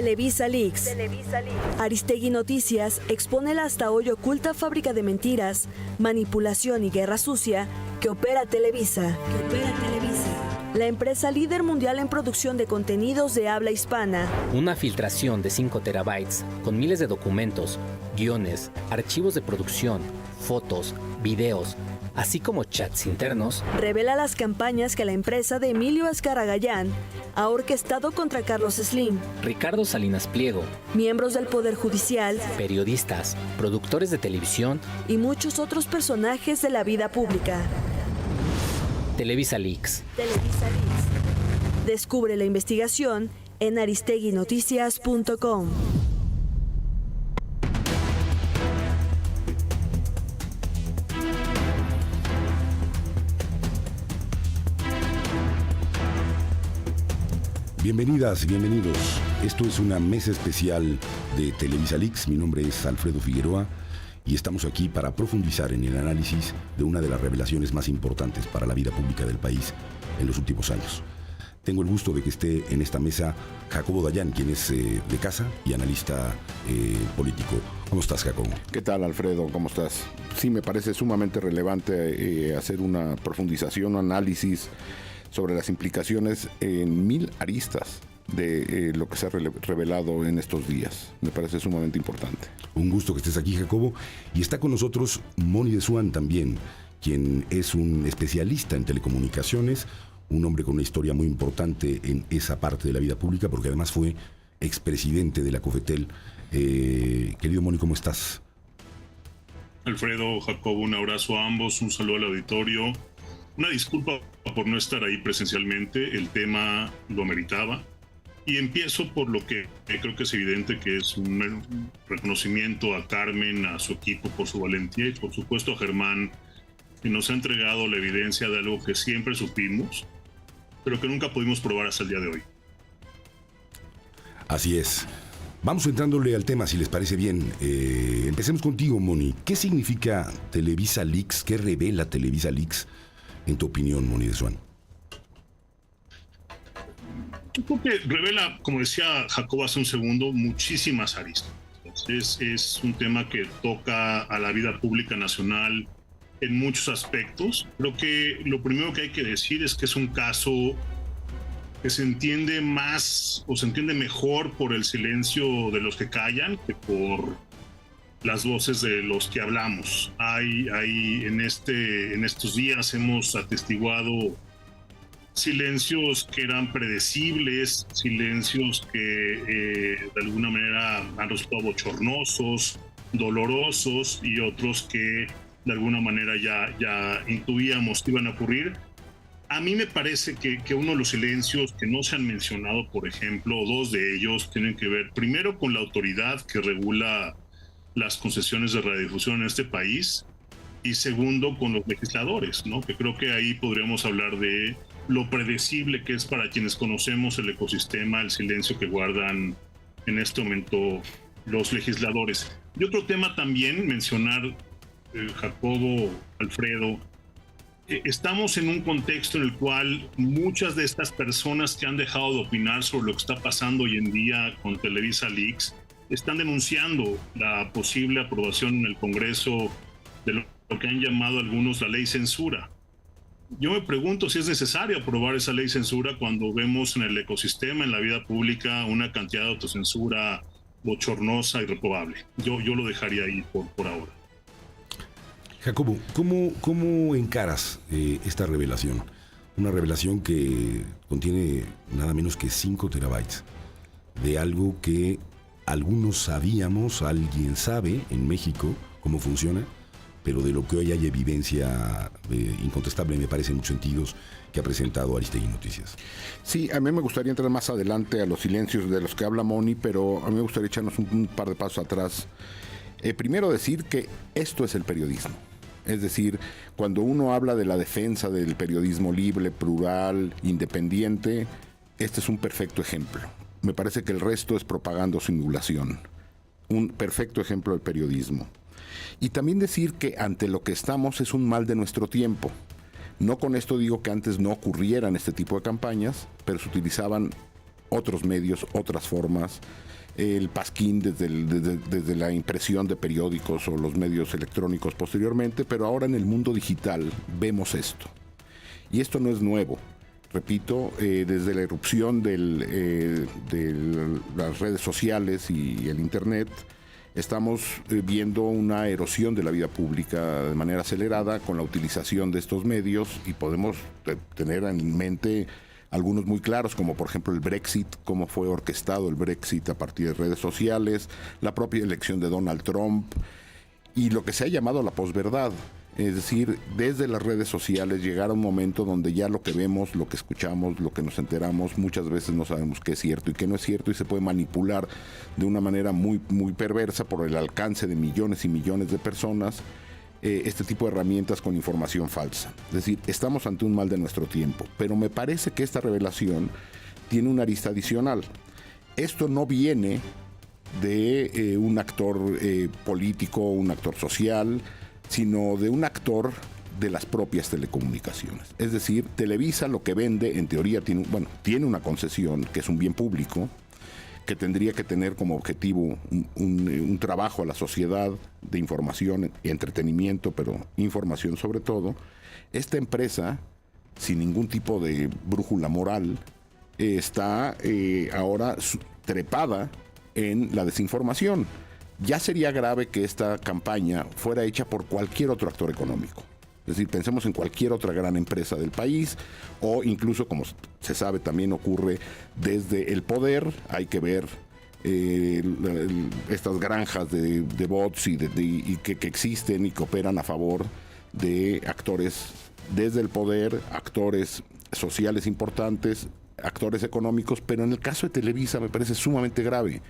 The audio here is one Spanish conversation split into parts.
Televisa Leaks. Aristegui Noticias expone la hasta hoy oculta fábrica de mentiras, manipulación y guerra sucia que opera Televisa. La empresa líder mundial en producción de contenidos de habla hispana. Una filtración de 5 terabytes con miles de documentos, guiones, archivos de producción, fotos, videos, así como chats internos, revela las campañas que la empresa de Emilio Azcárraga Gallán ha orquestado contra Carlos Slim, Ricardo Salinas Pliego, miembros del Poder Judicial, periodistas, productores de televisión y muchos otros personajes de la vida pública. Televisa Leaks. Descubre la investigación en aristeguinoticias.com. Bienvenidas y bienvenidos. Esto es una mesa especial de Televisa Leaks. Mi nombre es Alfredo Figueroa y estamos aquí para profundizar en el análisis de una de las revelaciones más importantes para la vida pública del país en los últimos años. Tengo el gusto de que esté en esta mesa Jacobo Dayan, quien es de casa y analista político. ¿Cómo estás, Jacobo? ¿Qué tal, Alfredo? ¿Cómo estás? Sí, me parece sumamente relevante hacer una profundización, un análisis sobre las implicaciones en 1000 aristas de lo que se ha revelado en estos días. Me parece sumamente importante. Un gusto que estés aquí, Jacobo. Y está con nosotros Moni de Suan también, quien es un especialista en telecomunicaciones, un hombre con una historia muy importante en esa parte de la vida pública, porque además fue expresidente de la COFETEL. Querido Moni, ¿cómo estás? Alfredo, Jacobo, un abrazo a ambos, un saludo al auditorio. Una disculpa por no estar ahí presencialmente, el tema lo meritaba. Y empiezo por lo que creo que es evidente, que es un reconocimiento a Carmen, a su equipo por su valentía y por supuesto a Germán, que nos ha entregado la evidencia de algo que siempre supimos, pero que nunca pudimos probar hasta el día de hoy. Así es. Vamos entrándole al tema, si les parece bien. Empecemos contigo, Moni. ¿Qué significa Televisa Leaks? ¿Qué revela Televisa Leaks, en tu opinión, Moni de Suan? Yo creo que revela, como decía Jacobo hace un segundo, muchísimas aristas. Es un tema que toca a la vida pública nacional en muchos aspectos. Creo que lo primero que hay que decir es que es un caso que se entiende más o se entiende mejor por el silencio de los que callan que por las voces de los que hablamos. En estos días hemos atestiguado silencios que eran predecibles, silencios que de alguna manera han resultado bochornosos, dolorosos, y otros que de alguna manera ya intuíamos que iban a ocurrir. A mí me parece que uno de los silencios que no se han mencionado, por ejemplo, dos de ellos tienen que ver primero con la autoridad que regula las concesiones de radiodifusión en este país, y segundo con los legisladores, ¿no? Que creo que ahí podríamos hablar de lo predecible que es para quienes conocemos el ecosistema, el silencio que guardan en este momento los legisladores. Y otro tema también, mencionar, Jacobo, Alfredo, estamos en un contexto en el cual muchas de estas personas que han dejado de opinar sobre lo que está pasando hoy en día con Televisa Leaks están denunciando la posible aprobación en el Congreso de lo que han llamado algunos la ley censura. Yo me pregunto si es necesario aprobar esa ley censura cuando vemos en el ecosistema, en la vida pública, una cantidad de autocensura bochornosa y reprobable. Yo lo dejaría ahí por ahora. Jacobo, ¿cómo encaras esta revelación? Una revelación que contiene nada menos que 5 terabytes de algo que algunos sabíamos, alguien sabe en México cómo funciona, pero de lo que hoy hay evidencia incontestable, me parece, en muchos sentidos, que ha presentado Aristegui Noticias. Sí, a mí me gustaría entrar más adelante a los silencios de los que habla Moni, pero a mí me gustaría echarnos un par de pasos atrás. Primero decir que esto es el periodismo. Es decir, cuando uno habla de la defensa del periodismo libre, plural, independiente, este es un perfecto ejemplo. Me parece que el resto es propaganda o simulación. Un perfecto ejemplo del periodismo. Y también decir que ante lo que estamos es un mal de nuestro tiempo. No con esto digo que antes no ocurrieran este tipo de campañas, pero se utilizaban otros medios, otras formas, el pasquín desde la impresión de periódicos o los medios electrónicos posteriormente, pero ahora en el mundo digital vemos esto. Y esto no es nuevo. Repito, desde la irrupción de las redes sociales y el Internet, estamos viendo una erosión de la vida pública de manera acelerada con la utilización de estos medios, y podemos tener en mente algunos muy claros, como por ejemplo el Brexit, cómo fue orquestado el Brexit a partir de redes sociales, la propia elección de Donald Trump y lo que se ha llamado la posverdad. Es decir, desde las redes sociales llegar a un momento donde ya lo que vemos, lo que escuchamos, lo que nos enteramos, muchas veces no sabemos qué es cierto y qué no es cierto, y se puede manipular de una manera muy, muy perversa por el alcance de millones y millones de personas este tipo de herramientas con información falsa. Es decir, estamos ante un mal de nuestro tiempo, pero me parece que esta revelación tiene una arista adicional. Esto no viene de un actor político, un actor social, sino de un actor de las propias telecomunicaciones. Es decir, Televisa lo que vende, en teoría, tiene una concesión que es un bien público, que tendría que tener como objetivo un trabajo a la sociedad de información y entretenimiento, pero información sobre todo. Esta empresa, sin ningún tipo de brújula moral, está ahora trepada en la desinformación. Ya sería grave que esta campaña fuera hecha por cualquier otro actor económico. Es decir, pensemos en cualquier otra gran empresa del país, o incluso, como se sabe, también ocurre desde el poder. Hay que ver estas granjas de bots y que existen y que operan a favor de actores desde el poder, actores sociales importantes, actores económicos, pero en el caso de Televisa me parece sumamente grave,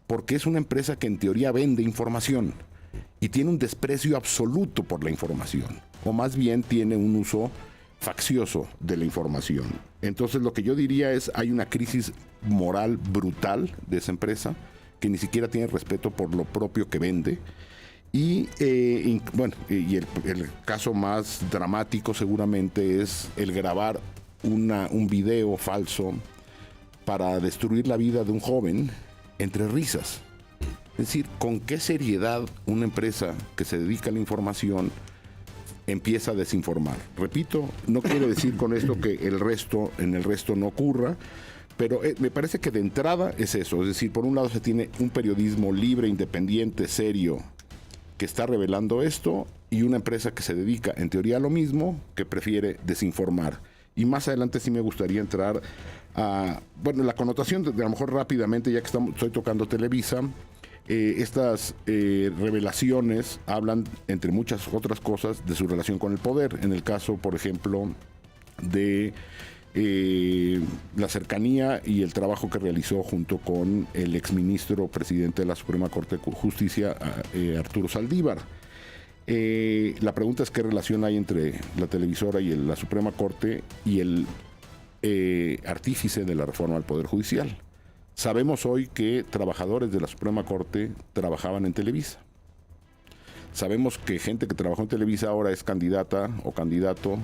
porque es una empresa que en teoría vende información y tiene un desprecio absoluto por la información, o más bien tiene un uso faccioso de la información. Entonces lo que yo diría es, hay una crisis moral brutal de esa empresa, que ni siquiera tiene respeto por lo propio que vende. Y el caso más dramático seguramente es el grabar un video falso para destruir la vida de un joven entre risas. Es decir, ¿con qué seriedad una empresa que se dedica a la información empieza a desinformar? Repito, no quiero decir con esto que en el resto no ocurra, pero me parece que de entrada es eso. Es decir, por un lado se tiene un periodismo libre, independiente, serio, que está revelando esto, y una empresa que se dedica en teoría a lo mismo, que prefiere desinformar. Y más adelante sí me gustaría entrar a, la connotación de a lo mejor rápidamente, ya que estoy tocando Televisa. Estas revelaciones hablan, entre muchas otras cosas, de su relación con el poder. En el caso, por ejemplo, de la cercanía y el trabajo que realizó junto con el exministro presidente de la Suprema Corte de Justicia, Arturo Saldívar. La pregunta es qué relación hay entre la televisora y la Suprema Corte y el artífice de la reforma al Poder Judicial. Sabemos hoy que trabajadores de la Suprema Corte trabajaban en Televisa. Sabemos que gente que trabajó en Televisa ahora es candidata o candidato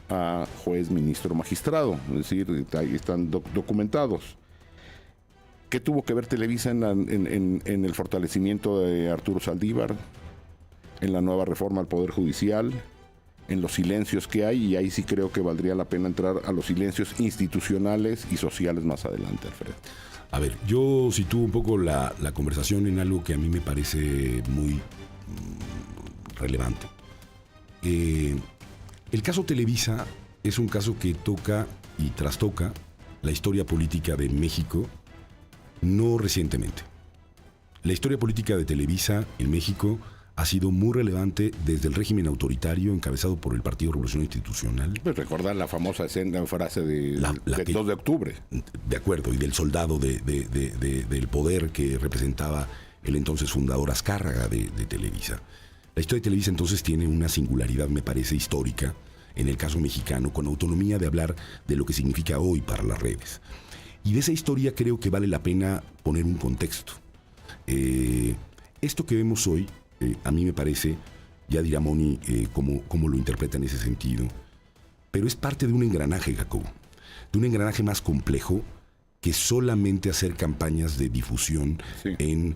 a juez, ministro, magistrado. Es decir, ahí están documentados. ¿Qué tuvo que ver Televisa en el fortalecimiento de Arturo Saldívar, en la nueva reforma al Poder Judicial, en los silencios que hay? Y ahí sí creo que valdría la pena entrar a los silencios institucionales y sociales más adelante, Alfredo. A ver, yo sitúo un poco la conversación en algo que a mí me parece muy relevante. El caso Televisa es un caso que toca y trastoca la historia política de México, no recientemente. La historia política de Televisa en México ha sido muy relevante desde el régimen autoritario encabezado por el Partido Revolución Institucional. Pues recordar la famosa frase del 2 de octubre. De acuerdo, y del soldado del poder que representaba el entonces fundador Azcárraga de Televisa. La historia de Televisa entonces tiene una singularidad, me parece, histórica, en el caso mexicano, con autonomía de hablar de lo que significa hoy para las redes. Y de esa historia creo que vale la pena poner un contexto. Esto que vemos hoy, a mí me parece, ya dirá Moni cómo lo interpreta en ese sentido, pero es parte de un engranaje, Jacobo, de un engranaje más complejo que solamente hacer campañas de difusión en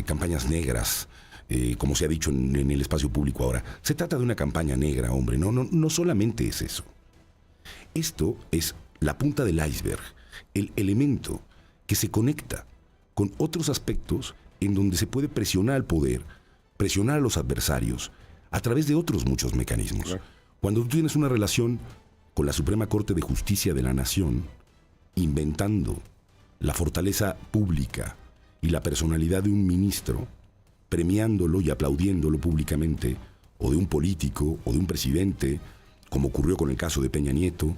campañas negras, como se ha dicho en el espacio público ahora. Se trata de una campaña negra, hombre, no solamente es eso. Esto es la punta del iceberg, el elemento que se conecta con otros aspectos en donde se puede presionar al poder, presionar a los adversarios, a través de otros muchos mecanismos. Claro. Cuando tú tienes una relación con la Suprema Corte de Justicia de la Nación, inventando la fortaleza pública y la personalidad de un ministro, premiándolo y aplaudiéndolo públicamente, o de un político, o de un presidente, como ocurrió con el caso de Peña Nieto,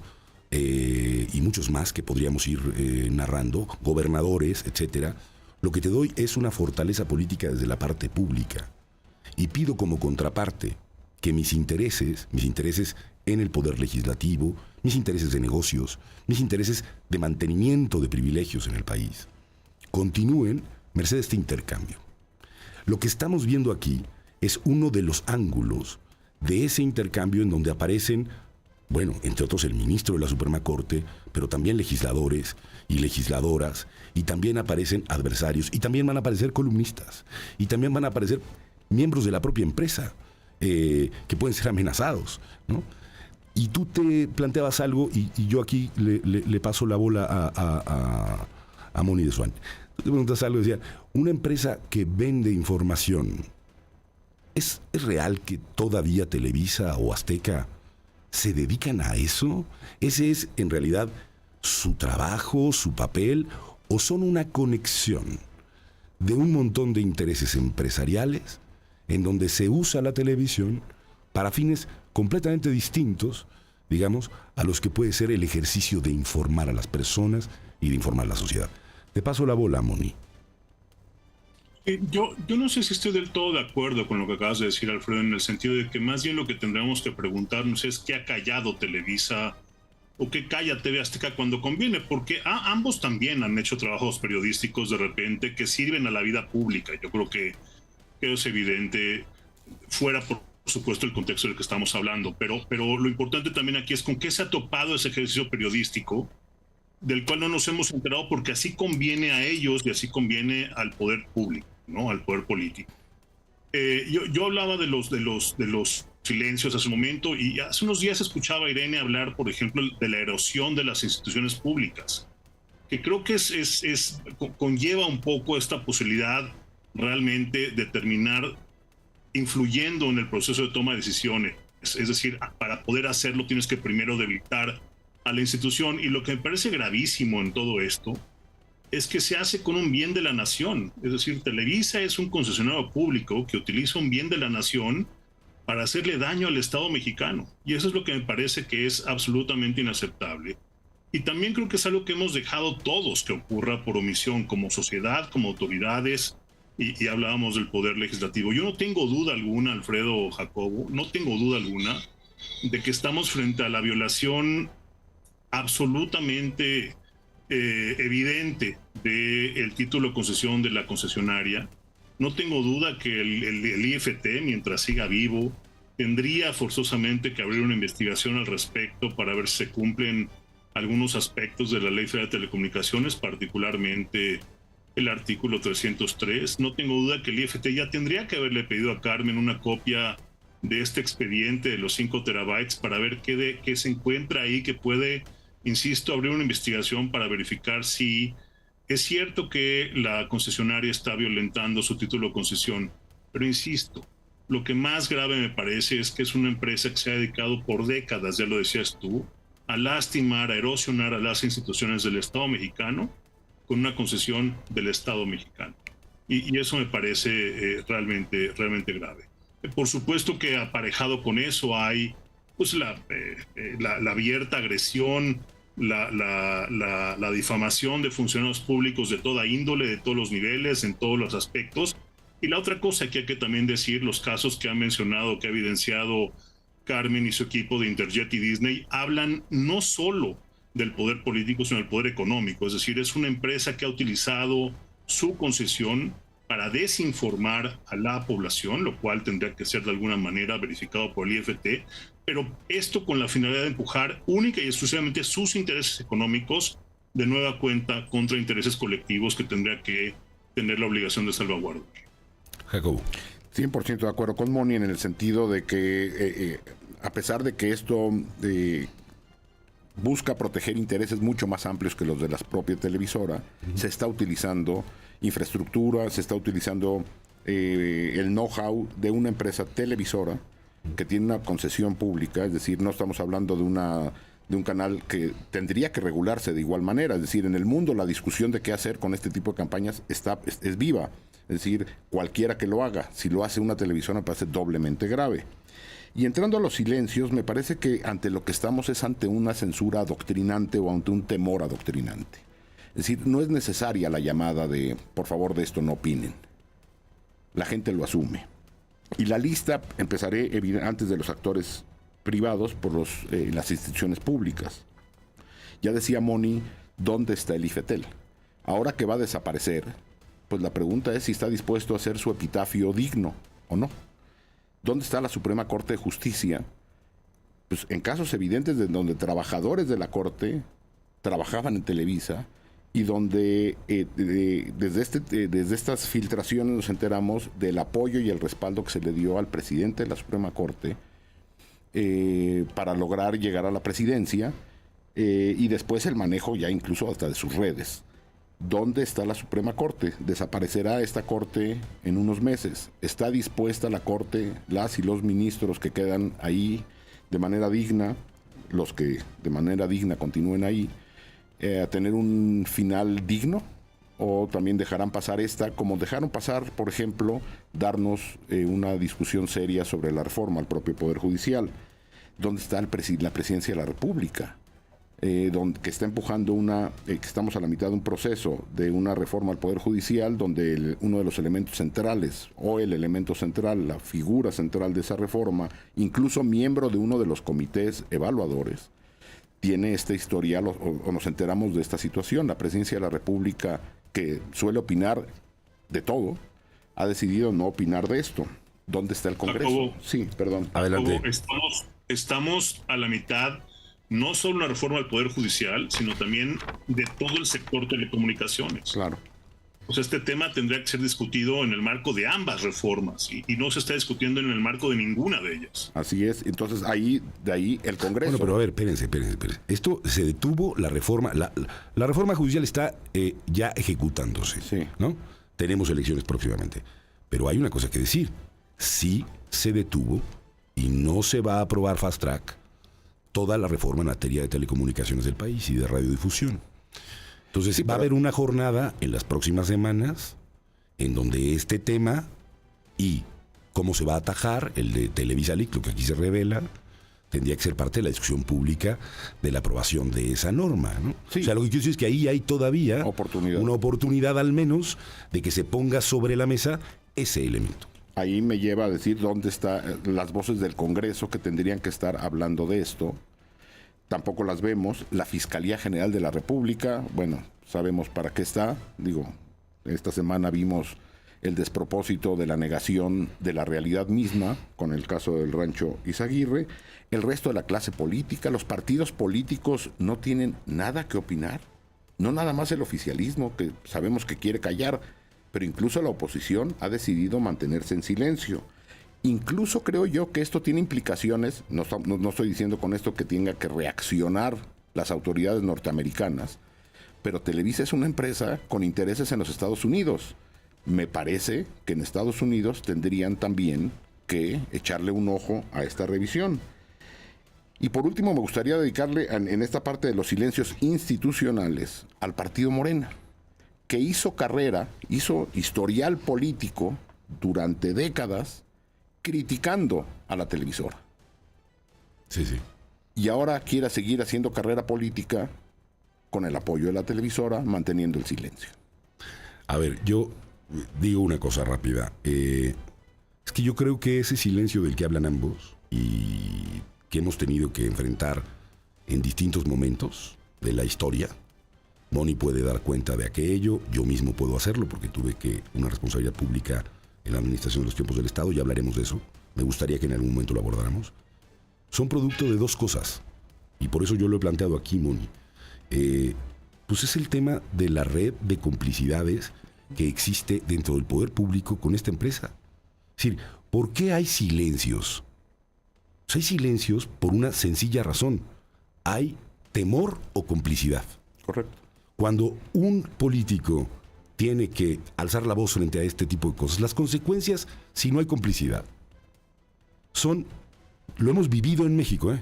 y muchos más que podríamos ir narrando, gobernadores, etcétera. Lo que te doy es una fortaleza política desde la parte pública. Y pido como contraparte que mis intereses en el poder legislativo, mis intereses de negocios, mis intereses de mantenimiento de privilegios en el país, continúen merced a este intercambio. Lo que estamos viendo aquí es uno de los ángulos de ese intercambio en donde aparecen, bueno, entre otros el ministro de la Suprema Corte, pero también legisladores y legisladoras, y también aparecen adversarios, y también van a aparecer columnistas, y también van a aparecer miembros de la propia empresa, que pueden ser amenazados, ¿no? Y tú te planteabas algo, y yo aquí le paso la bola a Moni de Swan. Tú te preguntas algo, decía, una empresa que vende información, ¿es real que todavía Televisa o Azteca se dedican a eso? ¿Ese es en realidad su trabajo, su papel, o son una conexión de un montón de intereses empresariales en donde se usa la televisión para fines completamente distintos, digamos, a los que puede ser el ejercicio de informar a las personas y de informar a la sociedad? Te paso la bola, Moni. Yo no sé si estoy del todo de acuerdo con lo que acabas de decir, Alfredo, en el sentido de que más bien lo que tendríamos que preguntarnos es qué ha callado Televisa o qué calla TV Azteca cuando conviene, porque ambos también han hecho trabajos periodísticos de repente que sirven a la vida pública. Yo creo que es evidente, fuera por supuesto el contexto del que estamos hablando, pero lo importante también aquí es con qué se ha topado ese ejercicio periodístico, del cual no nos hemos enterado porque así conviene a ellos y así conviene al poder público, ¿no? Al poder político. Yo hablaba de los silencios hace un momento, y hace unos días escuchaba a Irene hablar, por ejemplo, de la erosión de las instituciones públicas, que creo que conlleva un poco esta posibilidad realmente de terminar influyendo en el proceso de toma de decisiones. Es decir, para poder hacerlo tienes que primero debilitar a la institución, y lo que me parece gravísimo en todo esto es que se hace con un bien de la nación. Es decir, Televisa es un concesionario público que utiliza un bien de la nación para hacerle daño al Estado mexicano, y eso es lo que me parece que es absolutamente inaceptable. Y también creo que es algo que hemos dejado todos que ocurra por omisión, como sociedad, como autoridades, y hablábamos del poder legislativo. Yo no tengo duda alguna, Alfredo, Jacobo, no tengo duda alguna de que estamos frente a la violación absolutamente evidente del título de concesión de la concesionaria. No tengo duda que el IFT, mientras siga vivo, tendría forzosamente que abrir una investigación al respecto para ver si se cumplen algunos aspectos de la Ley Federal de Telecomunicaciones, particularmente el artículo 303. No tengo duda que el IFT ya tendría que haberle pedido a Carmen una copia de este expediente de los 5 terabytes para ver qué se encuentra ahí, que puede, insisto, abrir una investigación para verificar si es cierto que la concesionaria está violentando su título de concesión. Pero insisto, lo que más grave me parece es que es una empresa que se ha dedicado por décadas, ya lo decías tú, a lastimar, a erosionar a las instituciones del Estado mexicano con una concesión del Estado mexicano. Y eso me parece realmente grave. Por supuesto que aparejado con eso hay pues la abierta agresión, la difamación de funcionarios públicos de toda índole, de todos los niveles, en todos los aspectos. Y la otra cosa que hay que también decir, los casos que ha mencionado, que ha evidenciado Carmen y su equipo de Interjet y Disney, hablan no solo del poder político, sino del poder económico. Es decir, es una empresa que ha utilizado su concesión para desinformar a la población, lo cual tendría que ser de alguna manera verificado por el IFT, pero esto con la finalidad de empujar única y exclusivamente sus intereses económicos de nueva cuenta contra intereses colectivos que tendría que tener la obligación de salvaguardar. Jacobo. 100% de acuerdo con Moni en el sentido de que a pesar de que esto busca proteger intereses mucho más amplios que los de la propia televisora, se está utilizando infraestructura, se está utilizando el know-how de una empresa televisora que tiene una concesión pública, es decir, no estamos hablando de un canal que tendría que regularse de igual manera, es decir, en el mundo la discusión de qué hacer con este tipo de campañas es viva, es decir, cualquiera que lo haga, si lo hace una televisora me parece doblemente grave. Y entrando a los silencios, me parece que ante lo que estamos es ante una censura adoctrinante o ante un temor adoctrinante. Es decir, no es necesaria la llamada de, por favor, de esto no opinen. La gente lo asume. Y la lista, empezaré antes de los actores privados por las instituciones públicas. Ya decía Moni, ¿dónde está el IFETEL? Ahora que va a desaparecer, pues la pregunta es si está dispuesto a hacer su epitafio digno o no. ¿Dónde está la Suprema Corte de Justicia? Pues en casos evidentes de donde trabajadores de la Corte trabajaban en Televisa y donde desde estas filtraciones nos enteramos del apoyo y el respaldo que se le dio al presidente de la Suprema Corte para lograr llegar a la presidencia y después el manejo ya incluso hasta de sus redes. ¿Dónde está la Suprema Corte? ¿Desaparecerá esta Corte en unos meses? ¿Está dispuesta la Corte, las y los ministros que quedan ahí de manera digna, los que de manera digna continúen ahí, a tener un final digno? ¿O también dejarán pasar esta, como dejaron pasar, por ejemplo, darnos una discusión seria sobre la reforma al propio Poder Judicial? ¿Dónde está la Presidencia de la República? Que está empujando que estamos a la mitad de un proceso de una reforma al Poder Judicial donde uno de los elementos centrales o el elemento central, la figura central de esa reforma, incluso miembro de uno de los comités evaluadores, tiene este historial o nos enteramos de esta situación. La Presidencia de la República, que suele opinar de todo, ha decidido no opinar de esto. ¿Dónde está el Congreso? Jacobo, sí, perdón. Adelante. Jacobo, estamos a la mitad, no solo una reforma del Poder Judicial, sino también de todo el sector telecomunicaciones. Claro. O sea, este tema tendría que ser discutido en el marco de ambas reformas y no se está discutiendo en el marco de ninguna de ellas. Así es. Entonces, de ahí el Congreso. Bueno, pero a ver, espérense. Esto se detuvo, la reforma. La reforma judicial está ya ejecutándose. Sí. ¿No? Tenemos elecciones próximamente. Pero hay una cosa que decir. Sí se detuvo y no se va a aprobar fast track toda la reforma en materia de telecomunicaciones del país y de radiodifusión. Entonces, va a haber una jornada en las próximas semanas en donde este tema y cómo se va a atajar, el de Televisa Leak, lo que aquí se revela, tendría que ser parte de la discusión pública de la aprobación de esa norma, ¿no? Sí. O sea, lo que quiero decir es que ahí hay todavía una oportunidad al menos de que se ponga sobre la mesa ese elemento. Ahí me lleva a decir dónde están las voces del Congreso que tendrían que estar hablando de esto. Tampoco las vemos. La Fiscalía General de la República, bueno, sabemos para qué está. Digo, esta semana vimos el despropósito de la negación de la realidad misma con el caso del Rancho Izaguirre. El resto de la clase política, los partidos políticos no tienen nada que opinar. No nada más el oficialismo, que sabemos que quiere callar, pero incluso la oposición ha decidido mantenerse en silencio. Incluso creo yo que esto tiene implicaciones, no estoy diciendo con esto que tenga que reaccionar las autoridades norteamericanas, pero Televisa es una empresa con intereses en los Estados Unidos. Me parece que en Estados Unidos tendrían también que echarle un ojo a esta revisión. Y por último me gustaría dedicarle en esta parte de los silencios institucionales al partido Morena, que hizo historial político durante décadas criticando a la televisora. Sí. Y ahora quiere seguir haciendo carrera política con el apoyo de la televisora, manteniendo el silencio. A ver, yo digo una cosa rápida. Es que yo creo que ese silencio del que hablan ambos y que hemos tenido que enfrentar en distintos momentos de la historia, Moni puede dar cuenta de aquello, yo mismo puedo hacerlo porque tuve una responsabilidad pública en la administración de los tiempos del Estado, ya hablaremos de eso, me gustaría que en algún momento lo abordáramos. Son producto de dos cosas, y por eso yo lo he planteado aquí, Moni. Pues es el tema de la red de complicidades que existe dentro del poder público con esta empresa. Es decir, ¿por qué hay silencios? Pues hay silencios por una sencilla razón. Hay temor o complicidad. Correcto. Cuando un político tiene que alzar la voz frente a este tipo de cosas, las consecuencias, si no hay complicidad, lo hemos vivido en México,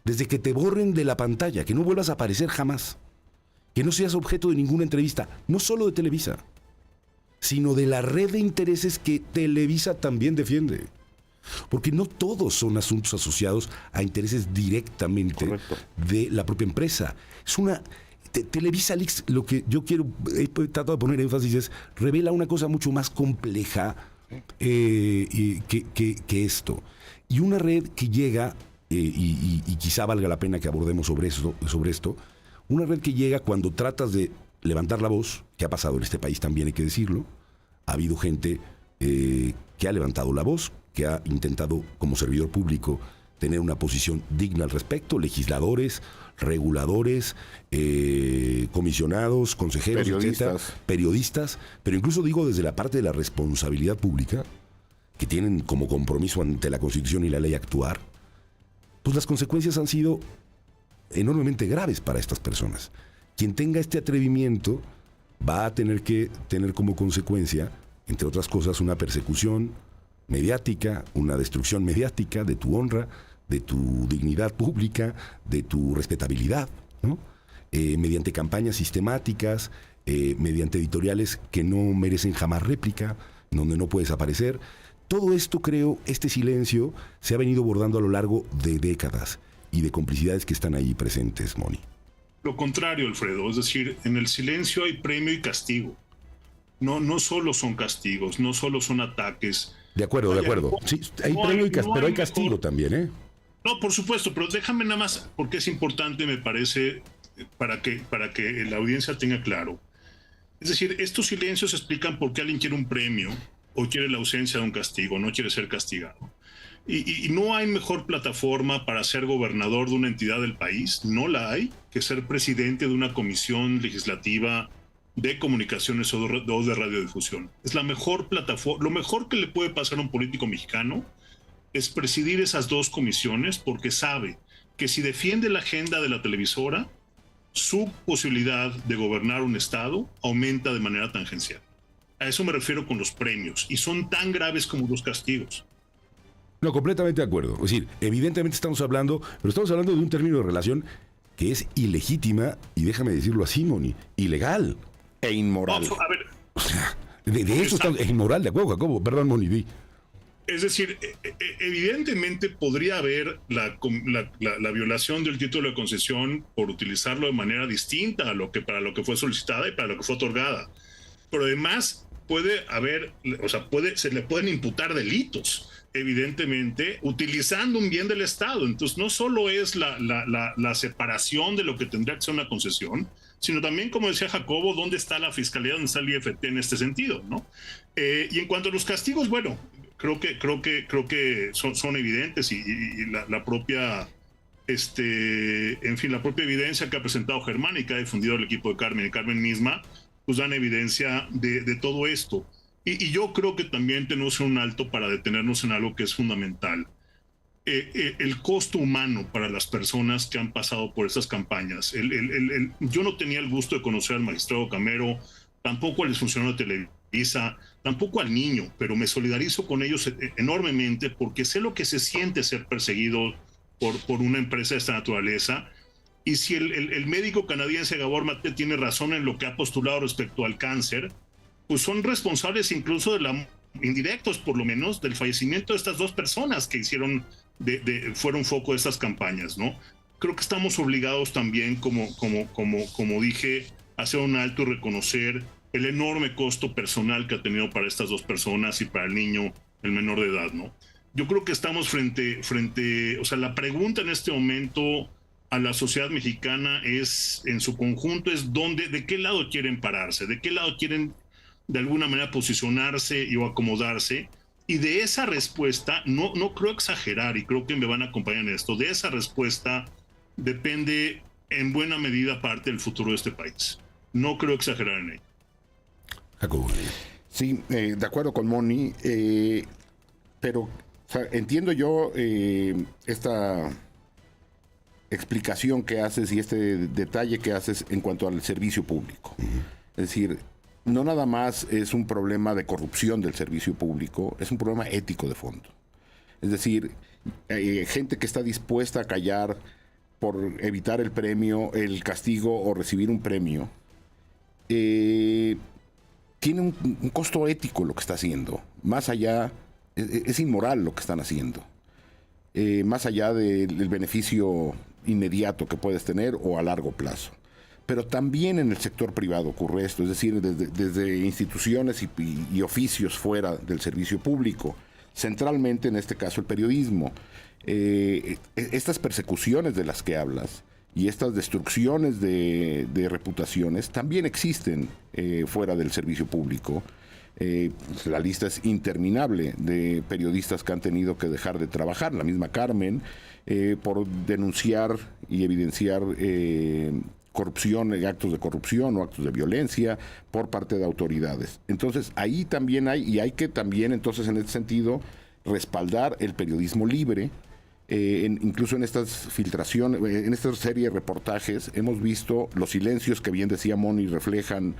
desde que te borren de la pantalla, que no vuelvas a aparecer jamás, que no seas objeto de ninguna entrevista, no solo de Televisa, sino de la red de intereses que Televisa también defiende. Porque no todos son asuntos asociados a intereses directamente de la propia empresa. Es una... Televisa Leaks, lo que yo he tratado de poner énfasis es, revela una cosa mucho más compleja que esto. Y una red que llega, y quizá valga la pena que abordemos sobre esto, una red que llega cuando tratas de levantar la voz, que ha pasado en este país también, hay que decirlo. Ha habido gente que ha levantado la voz, que ha intentado como servidor público tener una posición digna al respecto, legisladores, reguladores, comisionados, consejeros, etcétera, periodistas, pero incluso digo desde la parte de la responsabilidad pública, que tienen como compromiso ante la Constitución y la ley actuar, pues las consecuencias han sido enormemente graves para estas personas. Quien tenga este atrevimiento va a tener que tener como consecuencia, entre otras cosas, una persecución mediática, una destrucción mediática de tu honra, de tu dignidad pública, de tu respetabilidad, ¿no? Mediante campañas sistemáticas, mediante editoriales que no merecen jamás réplica, donde no puedes aparecer. Todo esto, creo, este silencio se ha venido bordando a lo largo de décadas y de complicidades que están ahí presentes, Moni. Lo contrario, Alfredo, es decir, en el silencio hay premio y castigo. No solo son castigos, no solo son ataques. De acuerdo. Sí, hay premio y castigo, pero hay castigo también, ¿eh? No, por supuesto, pero déjame nada más, porque es importante, me parece, para que la audiencia tenga claro. Es decir, estos silencios explican por qué alguien quiere un premio o quiere la ausencia de un castigo, no quiere ser castigado. Y no hay mejor plataforma para ser gobernador de una entidad del país, no la hay, que ser presidente de una comisión legislativa de comunicaciones o de radiodifusión. Es la mejor plataforma, lo mejor que le puede pasar a un político mexicano es presidir esas dos comisiones, porque sabe que si defiende la agenda de la televisora, su posibilidad de gobernar un estado aumenta de manera tangencial. A eso me refiero con los premios, y son tan graves como los castigos. No, completamente de acuerdo. Es decir, evidentemente estamos hablando de un término de relación que es ilegítima, y déjame decirlo así, Moni, ilegal. E inmoral. A ver. O sea, de eso está, es inmoral, de acuerdo, Jacobo. Perdón, Moni, di. Es decir, evidentemente podría haber la violación del título de concesión por utilizarlo de manera distinta para lo que fue solicitada y para lo que fue otorgada. Pero además puede haber, se le pueden imputar delitos, evidentemente, utilizando un bien del Estado. Entonces, no solo es la separación de lo que tendría que ser una concesión, sino también, como decía Jacobo, dónde está la fiscalía, dónde está el IFT en este sentido, ¿no? Y en cuanto a los castigos, bueno, creo que son evidentes, y la propia la propia evidencia que ha presentado Germán y que ha difundido el equipo de Carmen y Carmen misma, pues dan evidencia de todo esto. Y yo creo que también tenemos un alto para detenernos en algo que es fundamental. El costo humano para las personas que han pasado por estas campañas. Yo no tenía el gusto de conocer al magistrado Camero, tampoco al exfuncionario de Televisa, tampoco al niño, pero me solidarizo con ellos enormemente, porque sé lo que se siente ser perseguido por una empresa de esta naturaleza. Y si el médico canadiense Gabor Mate tiene razón en lo que ha postulado respecto al cáncer, pues son responsables incluso indirectos, por lo menos, del fallecimiento de estas dos personas que fueron foco de estas campañas, ¿no? Creo que estamos obligados también, como dije, a hacer un alto y reconocer el enorme costo personal que ha tenido para estas dos personas y para el niño, el menor de edad, ¿no? Yo creo que estamos frente, o sea, la pregunta en este momento a la sociedad mexicana es, en su conjunto, es de qué lado quieren pararse, de qué lado quieren de alguna manera posicionarse o acomodarse. Y de esa respuesta, no creo exagerar, y creo que me van a acompañar en esto, de esa respuesta depende en buena medida parte del futuro de este país. No creo exagerar en ello. Jacobo. Sí, de acuerdo con Moni, pero o sea, entiendo yo esta explicación que haces y este detalle que haces en cuanto al servicio público. Es decir, no nada más es un problema de corrupción del servicio público, es un problema ético de fondo. Es decir, gente que está dispuesta a callar por evitar el premio, el castigo o recibir un premio, tiene un costo ético lo que está haciendo. Más allá, es inmoral lo que están haciendo. Más allá del beneficio inmediato que puedes tener o a largo plazo. Pero también en el sector privado ocurre esto, es decir, desde instituciones y oficios fuera del servicio público, centralmente en este caso el periodismo. Estas persecuciones de las que hablas y estas destrucciones de reputaciones también existen fuera del servicio público. La lista es interminable de periodistas que han tenido que dejar de trabajar, la misma Carmen, por denunciar y evidenciar corrupción, actos de corrupción o actos de violencia por parte de autoridades. Entonces ahí también hay que también entonces en este sentido respaldar el periodismo libre. Incluso en estas filtraciones, en esta serie de reportajes hemos visto los silencios que bien decía Moni reflejan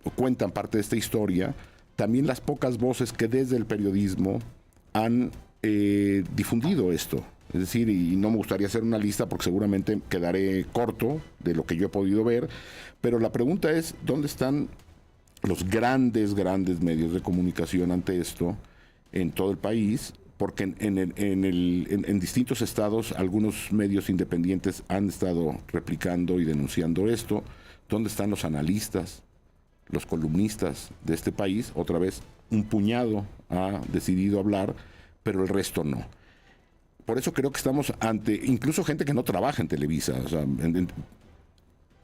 o cuentan parte de esta historia, también las pocas voces que desde el periodismo han difundido esto. Es decir, y no me gustaría hacer una lista porque seguramente quedaré corto de lo que yo he podido ver, pero la pregunta es, ¿dónde están los grandes medios de comunicación ante esto en todo el país? Porque en distintos estados algunos medios independientes han estado replicando y denunciando esto. ¿Dónde están los analistas, los columnistas de este país? Otra vez, un puñado ha decidido hablar, pero el resto no. Por eso creo que estamos ante incluso gente que no trabaja en Televisa. O sea,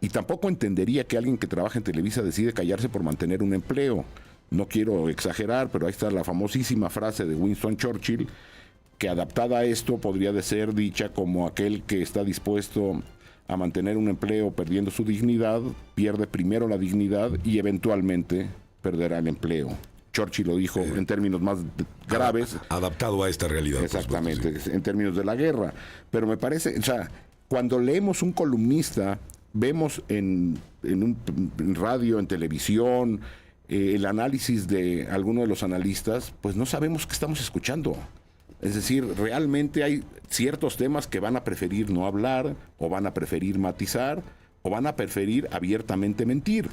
y tampoco entendería que alguien que trabaja en Televisa decide callarse por mantener un empleo. No quiero exagerar, pero ahí está la famosísima frase de Winston Churchill, que adaptada a esto podría de ser dicha como aquel que está dispuesto a mantener un empleo perdiendo su dignidad, pierde primero la dignidad y eventualmente perderá el empleo. Churchill lo dijo en términos más graves. Adaptado a esta realidad. Exactamente, supuesto, sí. En términos de la guerra. Pero me parece, o sea, cuando leemos un columnista, vemos en radio, en televisión, el análisis de alguno de los analistas, pues no sabemos qué estamos escuchando. Es decir, realmente hay ciertos temas que van a preferir no hablar, o van a preferir matizar, o van a preferir abiertamente mentir.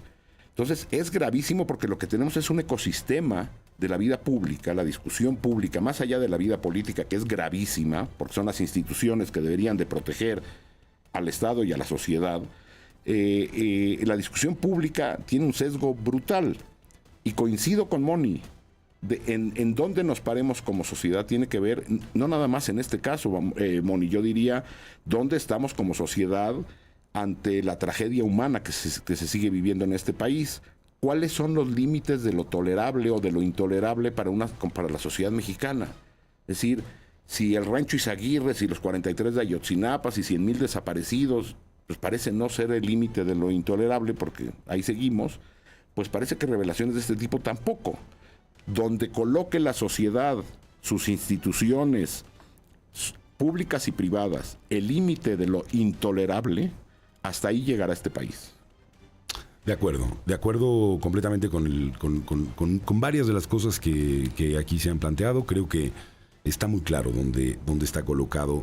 Entonces es gravísimo porque lo que tenemos es un ecosistema de la vida pública, la discusión pública, más allá de la vida política, que es gravísima, porque son las instituciones que deberían de proteger al Estado y a la sociedad. La discusión pública tiene un sesgo brutal. Y coincido con Moni, en dónde nos paremos como sociedad tiene que ver, no nada más en este caso, Moni, yo diría, dónde estamos como sociedad ante la tragedia humana que se sigue viviendo en este país. ¿Cuáles son los límites de lo tolerable o de lo intolerable para la sociedad mexicana? Es decir, si el Rancho Izaguirre, si los 43 de Ayotzinapa, si 100,000 desaparecidos, pues parece no ser el límite de lo intolerable, porque ahí seguimos, pues parece que revelaciones de este tipo tampoco. Donde coloque la sociedad, sus instituciones públicas y privadas, el límite de lo intolerable, hasta ahí llegará este país. De acuerdo completamente con varias de las cosas que aquí se han planteado. Creo que está muy claro dónde está colocado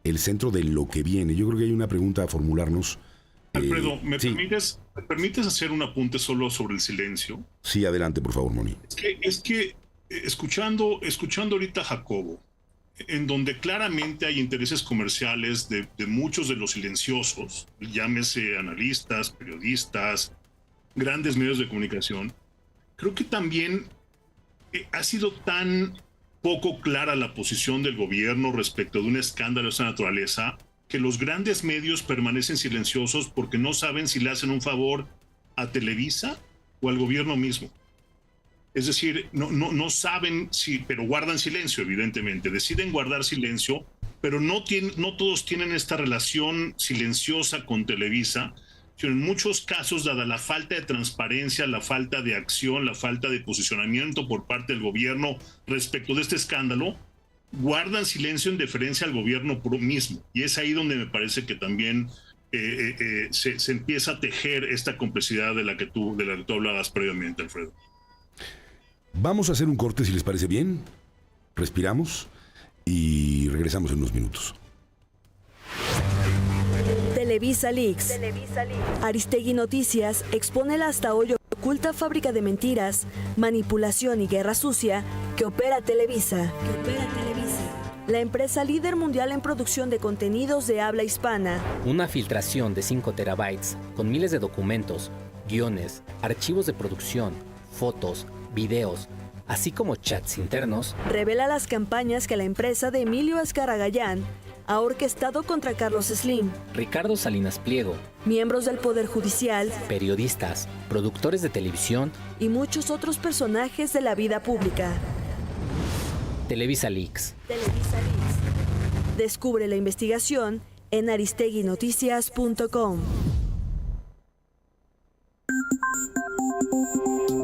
el centro de lo que viene. Yo creo que hay una pregunta a formularnos. Alfredo, ¿me sí. permites hacer un apunte solo sobre el silencio? Sí, adelante, por favor, Moni. Es que escuchando ahorita a Jacobo, en donde claramente hay intereses comerciales de muchos de los silenciosos, llámese analistas, periodistas, grandes medios de comunicación, creo que también ha sido tan poco clara la posición del gobierno respecto de un escándalo de esa naturaleza, que los grandes medios permanecen silenciosos porque no saben si le hacen un favor a Televisa o al gobierno mismo. Es decir, no saben si, pero guardan silencio, evidentemente. Deciden guardar silencio, pero no todos tienen esta relación silenciosa con Televisa, sino en muchos casos, dada la falta de transparencia, la falta de acción, la falta de posicionamiento por parte del gobierno respecto de este escándalo, guardan silencio en deferencia al gobierno mismo. Y es ahí donde me parece que también se empieza a tejer esta complejidad de la que tú hablabas previamente, Alfredo. Vamos a hacer un corte, si les parece bien. Respiramos y regresamos en unos minutos. Televisa Leaks. Aristegui Noticias expone la hasta hoy oculta fábrica de mentiras, manipulación y guerra sucia que opera Televisa. La empresa líder mundial en producción de contenidos de habla hispana. Una filtración de 5 terabytes con miles de documentos, guiones, archivos de producción, fotos, videos, así como chats internos, Revela las campañas que la empresa de Emilio Azcarra ha orquestado contra Carlos Slim, Ricardo Salinas Pliego, miembros del Poder Judicial periodistas, productores de televisión, y muchos otros personajes de la vida pública. Televisa Leaks. Descubre la investigación en aristeguinoticias.com.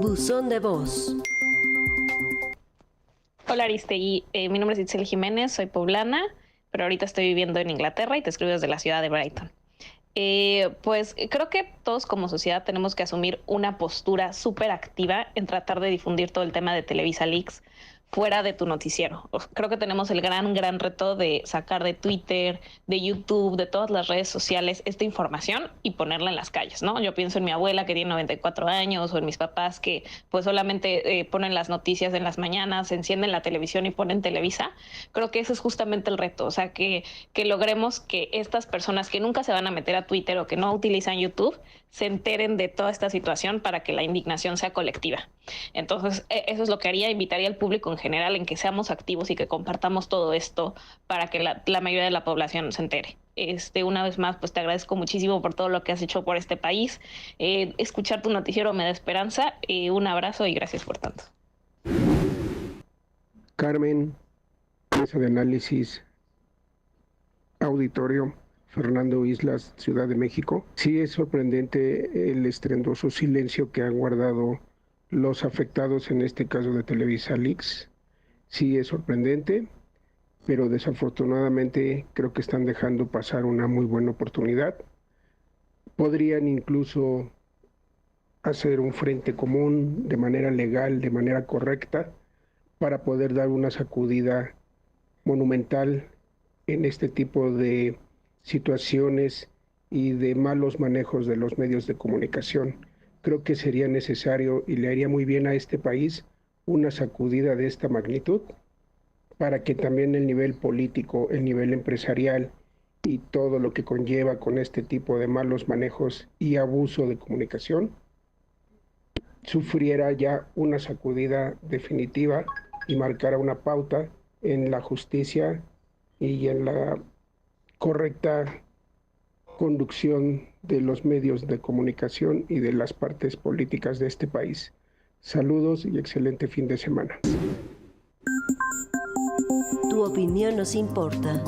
Buzón de voz. Hola Aristegui, mi nombre es Itzel Jiménez, soy poblana, pero ahorita estoy viviendo en Inglaterra y te escribo desde la ciudad de Brighton. Pues creo que todos como sociedad tenemos que asumir una postura súper activa en tratar de difundir todo el tema de Televisa Leaks fuera de tu noticiero. Creo que tenemos el gran reto de sacar de Twitter, de YouTube, de todas las redes sociales esta información y ponerla en las calles, ¿no? Yo pienso en mi abuela que tiene 94 años o en mis papás que pues solamente ponen las noticias en las mañanas, encienden la televisión y ponen Televisa. Creo que ese es justamente el reto, o sea, que logremos que estas personas que nunca se van a meter a Twitter o que no utilizan YouTube se enteren de toda esta situación para que la indignación sea colectiva. Entonces, eso es lo que haría, invitaría al público en general en que seamos activos y que compartamos todo esto para que la mayoría de la población se entere. Una vez más, pues te agradezco muchísimo por todo lo que has hecho por este país. Escuchar tu noticiero me da esperanza. Un abrazo y gracias por tanto. Carmen, mesa de análisis, auditorio. Fernando Islas, Ciudad de México. Sí es sorprendente el estruendoso silencio que han guardado los afectados en este caso de Televisa Leaks. Sí es sorprendente, pero desafortunadamente creo que están dejando pasar una muy buena oportunidad. Podrían incluso hacer un frente común de manera legal, de manera correcta, para poder dar una sacudida monumental en este tipo de situaciones y de malos manejos de los medios de comunicación. Creo que sería necesario y le haría muy bien a este país una sacudida de esta magnitud para que también el nivel político, el nivel empresarial y todo lo que conlleva con este tipo de malos manejos y abuso de comunicación sufriera ya una sacudida definitiva y marcara una pauta en la justicia y en la correcta conducción de los medios de comunicación y de las partes políticas de este país. Saludos y excelente fin de semana. Tu opinión nos importa.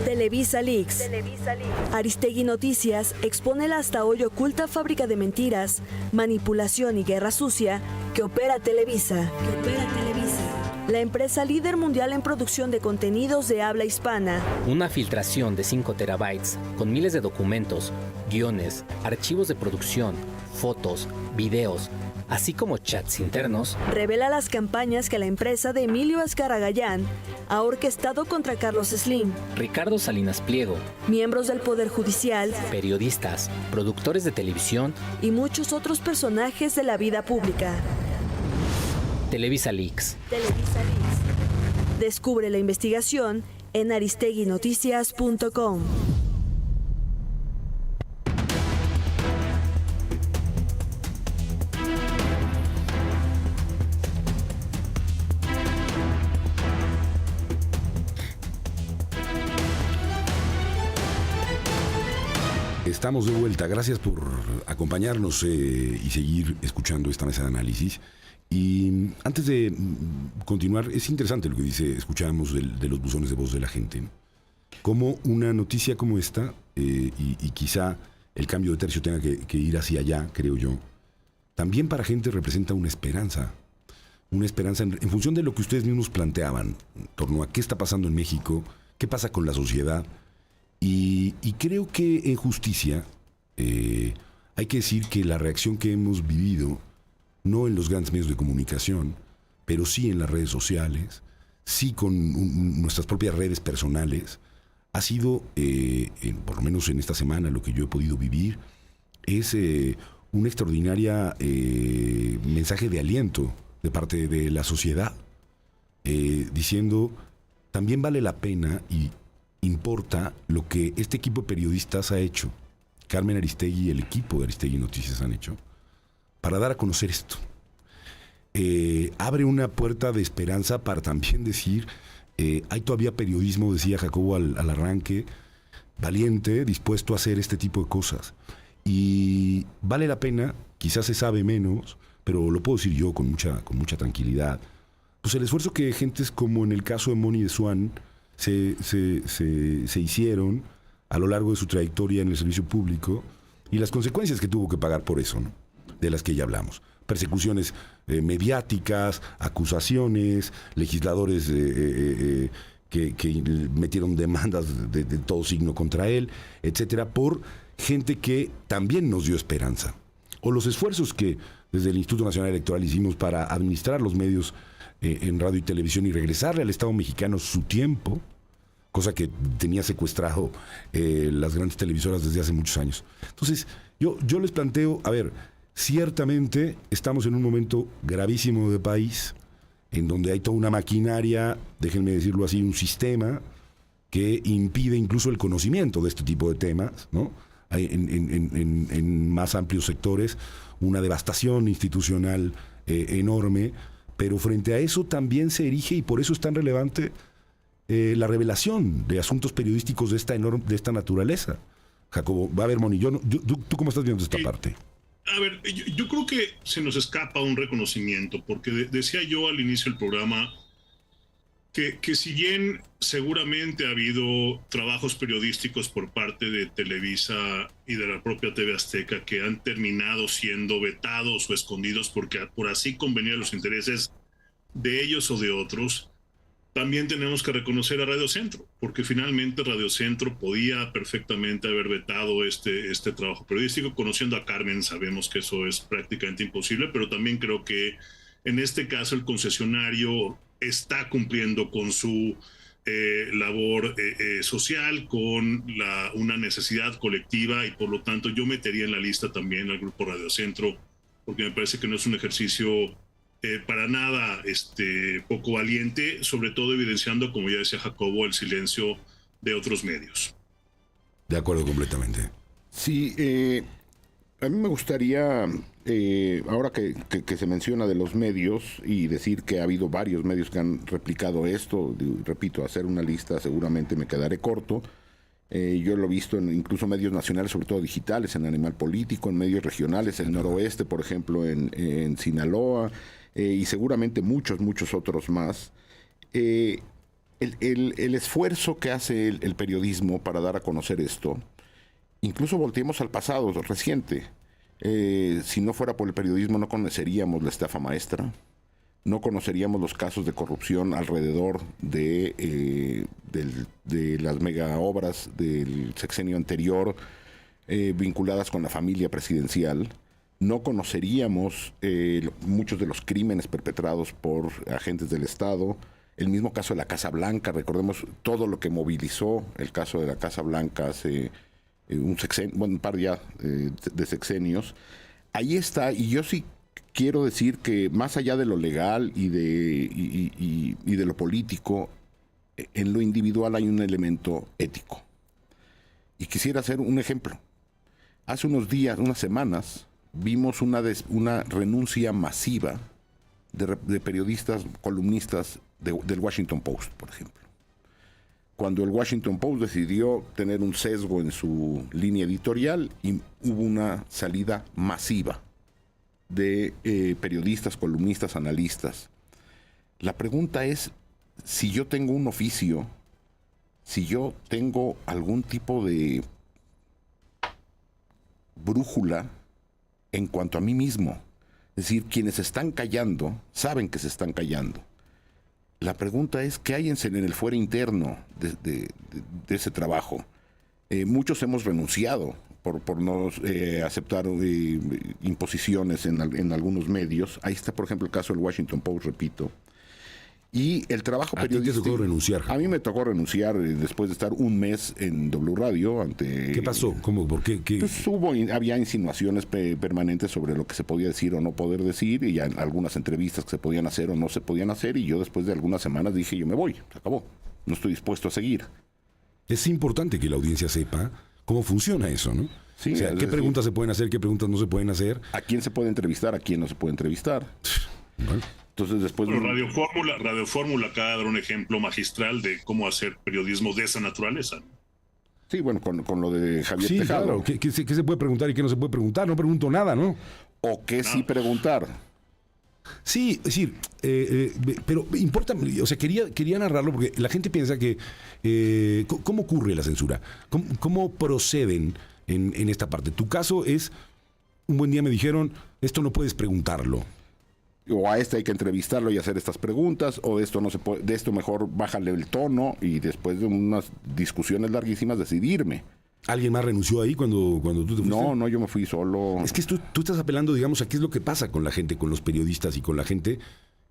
Televisa Leaks. Aristegui Noticias expone la hasta hoy oculta fábrica de mentiras, manipulación y guerra sucia que opera Televisa. La empresa líder mundial en producción de contenidos de habla hispana. Una filtración de 5 terabytes con miles de documentos, guiones, archivos de producción, fotos, videos, así como chats internos, Revela las campañas que la empresa de Emilio Azcarra ha orquestado contra Carlos Slim, Ricardo Salinas Pliego, miembros del Poder Judicial periodistas, productores de televisión, y muchos otros personajes de la vida pública. Televisa Leaks. Descubre la investigación en aristeguinoticias.com. Estamos de vuelta. Gracias por acompañarnos y seguir escuchando esta mesa de análisis. Y antes de continuar, es interesante lo que dice, escuchamos de los buzones de voz de la gente. cómo una noticia como esta, y quizá el cambio de tercio tenga que ir hacia allá, creo yo, también para gente representa una esperanza en función de lo que ustedes mismos planteaban, en torno a qué está pasando en México, qué pasa con la sociedad, y creo que en justicia hay que decir que la reacción que hemos vivido, no en los grandes medios de comunicación, pero sí en las redes sociales, sí con nuestras propias redes personales, ha sido, por lo menos en esta semana, lo que yo he podido vivir, es un extraordinario mensaje de aliento de parte de la sociedad, diciendo, también vale la pena y importa lo que este equipo de periodistas ha hecho, Carmen Aristegui y el equipo de Aristegui Noticias han hecho, para dar a conocer esto. Abre una puerta de esperanza para también decir, hay todavía periodismo, decía Jacobo al arranque, valiente, dispuesto a hacer este tipo de cosas. Y vale la pena, quizás se sabe menos, pero lo puedo decir yo con mucha tranquilidad, pues el esfuerzo que gentes como en el caso de Moni de Swan se hicieron a lo largo de su trayectoria en el servicio público y las consecuencias que tuvo que pagar por eso, ¿no? De las que ya hablamos. Persecuciones mediáticas, acusaciones, legisladores que metieron demandas de todo signo contra él, etcétera, por gente que también nos dio esperanza. O los esfuerzos que desde el Instituto Nacional Electoral hicimos para administrar los medios en radio y televisión y regresarle al Estado mexicano su tiempo, cosa que tenía secuestrado las grandes televisoras desde hace muchos años. Entonces, yo les planteo, a ver, ciertamente estamos en un momento gravísimo de país, en donde hay toda una maquinaria, déjenme decirlo así, un sistema que impide incluso el conocimiento de este tipo de temas, ¿no? Hay en más amplios sectores una devastación institucional enorme, pero frente a eso también se erige, y por eso es tan relevante, la revelación de asuntos periodísticos de esta naturaleza. Jacobo, va a ver, Moni, ¿tú cómo estás viendo esta parte? A ver, yo creo que se nos escapa un reconocimiento, porque decía yo al inicio del programa que si bien seguramente ha habido trabajos periodísticos por parte de Televisa y de la propia TV Azteca que han terminado siendo vetados o escondidos porque por así convenir los intereses de ellos o de otros, también tenemos que reconocer a Radio Centro, porque finalmente Radio Centro podía perfectamente haber vetado este trabajo periodístico. Conociendo a Carmen sabemos que eso es prácticamente imposible, pero también creo que en este caso el concesionario está cumpliendo con su labor social, con una necesidad colectiva, y por lo tanto yo metería en la lista también al Grupo Radio Centro, porque me parece que no es un ejercicio para nada poco valiente, sobre todo evidenciando, como ya decía Jacobo, el silencio de otros medios. De acuerdo completamente. Sí, a mí me gustaría, ahora que se menciona de los medios, y decir que ha habido varios medios que han replicado esto, repito, hacer una lista seguramente me quedaré corto. Yo lo he visto en incluso medios nacionales, sobre todo digitales, en Animal Político, en medios regionales, en el Noroeste, por ejemplo, en Sinaloa, y seguramente muchos otros más. El esfuerzo que hace el periodismo para dar a conocer esto, incluso volteemos al pasado reciente. Si no fuera por el periodismo no conoceríamos la estafa maestra, no conoceríamos los casos de corrupción alrededor de las mega obras del sexenio anterior vinculadas con la familia presidencial. No conoceríamos muchos de los crímenes perpetrados por agentes del Estado. El mismo caso de la Casa Blanca, recordemos todo lo que movilizó el caso de la Casa Blanca hace un par ya de sexenios. Ahí está, y yo sí quiero decir que más allá de lo legal y de lo político, en lo individual hay un elemento ético. Y quisiera hacer un ejemplo. Hace unos días, unas semanas, vimos una renuncia masiva de periodistas, columnistas del Washington Post, por ejemplo. Cuando el Washington Post decidió tener un sesgo en su línea editorial, y hubo una salida masiva de periodistas, columnistas, analistas. La pregunta es, si yo tengo un oficio, si yo tengo algún tipo de brújula en cuanto a mí mismo. Es decir, quienes se están callando saben que se están callando. La pregunta es, ¿qué hay en el fuero interno de ese trabajo? Muchos hemos renunciado por no aceptar imposiciones en algunos medios. Ahí está, por ejemplo, el caso del Washington Post, repito. Y el trabajo periodístico. ¿A ti te tocó renunciar? A mí me tocó renunciar después de estar un mes en W Radio ante. ¿Qué pasó? ¿Cómo? ¿Por qué? Pues había insinuaciones permanentes sobre lo que se podía decir o no poder decir, y algunas entrevistas que se podían hacer o no se podían hacer, y yo después de algunas semanas dije, yo me voy, se acabó, no estoy dispuesto a seguir. Es importante que la audiencia sepa cómo funciona eso, ¿no? Sí, o sea, ¿qué preguntas se pueden hacer, qué preguntas no se pueden hacer? ¿A quién se puede entrevistar, a quién no se puede entrevistar? Bueno. Entonces después... Bueno, Radio Fórmula acaba de dar un ejemplo magistral de cómo hacer periodismo de esa naturaleza. Sí, bueno, con lo de Javier Tejado. Claro. ¿Qué se puede preguntar y qué no se puede preguntar? No pregunto nada, ¿no? ¿O qué sí preguntar? Sí, es decir, pero importa, o sea, quería narrarlo porque la gente piensa que ¿cómo ocurre la censura? ¿Cómo proceden en esta parte? Tu caso es, un buen día me dijeron, esto no puedes preguntarlo. O a este hay que entrevistarlo y hacer estas preguntas, o de esto no se puede, de esto mejor bájale el tono, y después de unas discusiones larguísimas decidirme. ¿Alguien más renunció ahí cuando tú te fuiste? No, yo me fui solo. Es que tú estás apelando, digamos, a qué es lo que pasa con la gente, con los periodistas y con la gente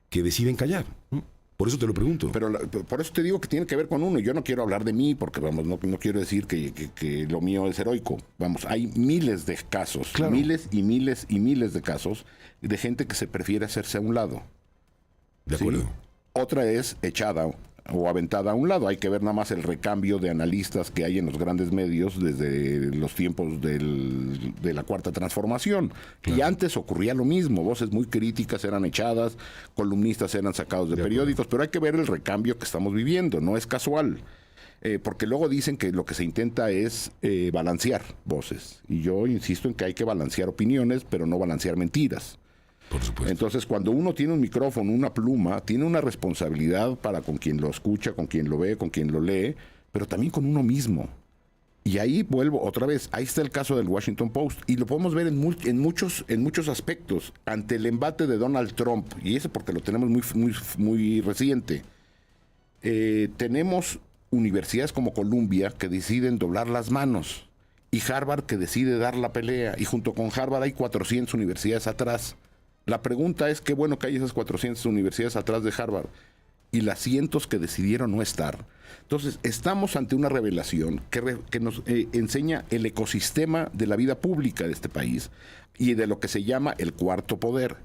que deciden callar, ¿no? Por eso te lo pregunto. Pero por eso te digo que tiene que ver con uno. Yo no quiero hablar de mí porque, vamos, no quiero decir que lo mío es heroico. Vamos, hay miles de casos, claro. miles y miles de casos de gente que se prefiere hacerse a un lado. De acuerdo. ¿Sí? Otra es echada o aventada a un lado. Hay que ver nada más el recambio de analistas que hay en los grandes medios desde los tiempos de la Cuarta Transformación. Claro. Y antes ocurría lo mismo. Voces muy críticas eran echadas, columnistas eran sacados de periódicos, pero hay que ver el recambio que estamos viviendo. No es casual. Porque luego dicen que lo que se intenta es balancear voces. Y yo insisto en que hay que balancear opiniones, pero no balancear mentiras. Por supuesto. Entonces, cuando uno tiene un micrófono, una pluma, tiene una responsabilidad para con quien lo escucha, con quien lo ve, con quien lo lee, pero también con uno mismo. Y ahí vuelvo otra vez, ahí está el caso del Washington Post, y lo podemos ver en muchos aspectos. Ante el embate de Donald Trump, y eso porque lo tenemos muy reciente, tenemos universidades como Columbia que deciden doblar las manos, y Harvard que decide dar la pelea, y junto con Harvard hay 400 universidades atrás. La pregunta es, qué bueno que hay esas 400 universidades atrás de Harvard y las cientos que decidieron no estar. Entonces, estamos ante una revelación que nos enseña el ecosistema de la vida pública de este país y de lo que se llama el cuarto poder.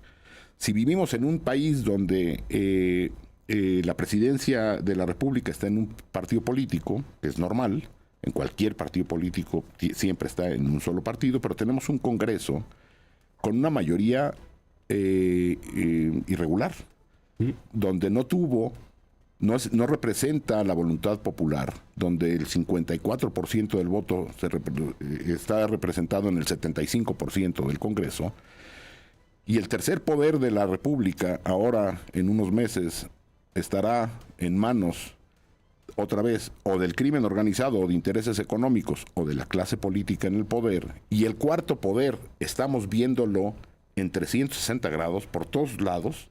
Si vivimos en un país donde la presidencia de la República está en un partido político, que es normal, en cualquier partido político siempre está en un solo partido, pero tenemos un Congreso con una mayoría irregular, donde no representa la voluntad popular, donde el 54% del voto está representado en el 75% del Congreso, y el tercer poder de la República ahora en unos meses estará en manos otra vez o del crimen organizado o de intereses económicos o de la clase política en el poder, y el cuarto poder estamos viéndolo en 360 grados por todos lados,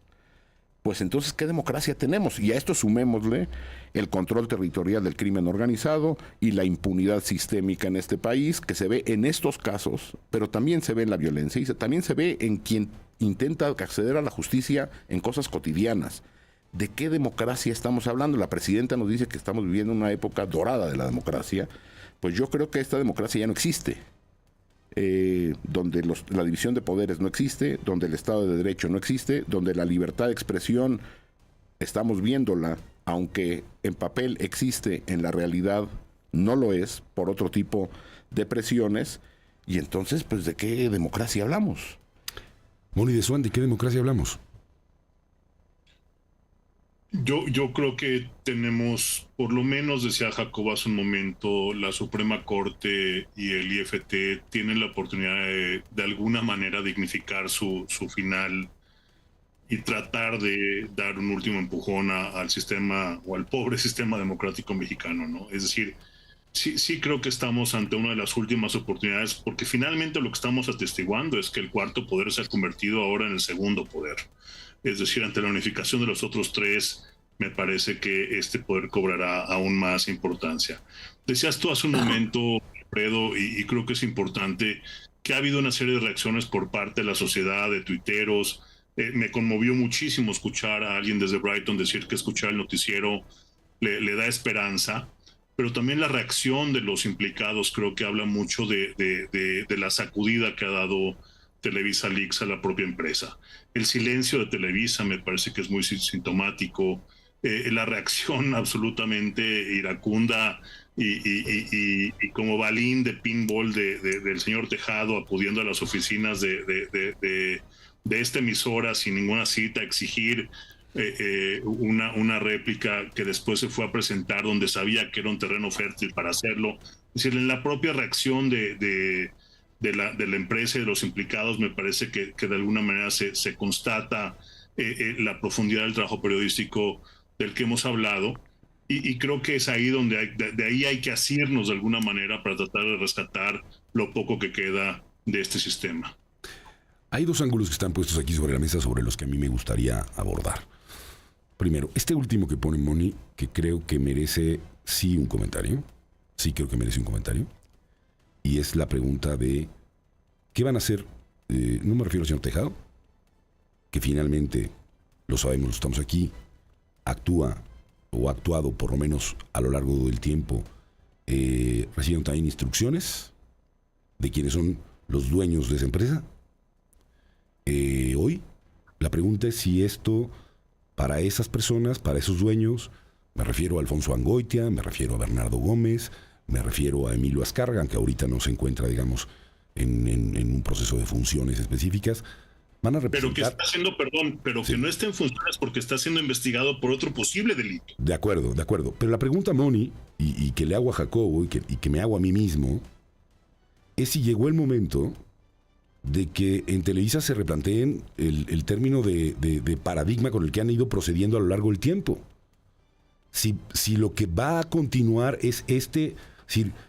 pues entonces, ¿qué democracia tenemos? Y a esto sumémosle el control territorial del crimen organizado y la impunidad sistémica en este país, que se ve en estos casos, pero también se ve en la violencia y también se ve en quien intenta acceder a la justicia en cosas cotidianas. ¿De qué democracia estamos hablando? La presidenta nos dice que estamos viviendo una época dorada de la democracia. Pues yo creo que esta democracia ya no existe. Donde la división de poderes no existe, donde el Estado de Derecho no existe, donde la libertad de expresión estamos viéndola, aunque en papel existe, en la realidad no lo es, por otro tipo de presiones. Y entonces, pues, ¿de qué democracia hablamos? Moni de Swan, ¿de qué democracia hablamos? Yo creo que tenemos, por lo menos decía Jacobo hace un momento, la Suprema Corte y el IFT tienen la oportunidad de alguna manera dignificar su final y tratar de dar un último empujón al sistema o al pobre sistema democrático mexicano, ¿no? Es decir, sí creo que estamos ante una de las últimas oportunidades, porque finalmente lo que estamos atestiguando es que el cuarto poder se ha convertido ahora en el segundo poder. Es decir, ante la unificación de los otros tres, me parece que este poder cobrará aún más importancia. Decías tú hace un momento, Alfredo, y creo que es importante, que ha habido una serie de reacciones por parte de la sociedad, de tuiteros. Me conmovió muchísimo escuchar a alguien desde Brighton decir que escuchar el noticiero le da esperanza, pero también la reacción de los implicados creo que habla mucho de la sacudida que ha dado Televisa Leaks a la propia empresa. El silencio de Televisa me parece que es muy sintomático. La reacción absolutamente iracunda y como balín de pinball del señor Tejado acudiendo a las oficinas de esta emisora sin ninguna cita, exigir una réplica que después se fue a presentar donde sabía que era un terreno fértil para hacerlo. Es decir, en la propia reacción de la empresa y de los implicados me parece que de alguna manera se constata la profundidad del trabajo periodístico del que hemos hablado, y creo que es ahí donde de ahí hay que asirnos de alguna manera para tratar de rescatar lo poco que queda de este sistema. Hay dos ángulos que están puestos aquí sobre la mesa sobre los que a mí me gustaría abordar. Primero, este último que pone Moni, que creo que merece sí un comentario, y es la pregunta de ¿qué van a hacer? No me refiero al señor Tejado, que finalmente, lo sabemos, estamos aquí, actúa o ha actuado por lo menos a lo largo del tiempo, reciben también instrucciones de quienes son los dueños de esa empresa. Hoy la pregunta es si esto para esas personas, para esos dueños, me refiero a Alfonso Angoitia, me refiero a Bernardo Gómez, me refiero a Emilio Azcárraga, aunque ahorita no se encuentra, digamos, en un proceso de funciones específicas, van a representar... Pero que está haciendo, que no esté en funciones porque está siendo investigado por otro posible delito. De acuerdo. Pero la pregunta, Moni, y que le hago a Jacobo y que me hago a mí mismo, es si llegó el momento de que en Televisa se replanteen el término de paradigma con el que han ido procediendo a lo largo del tiempo. Si lo que va a continuar es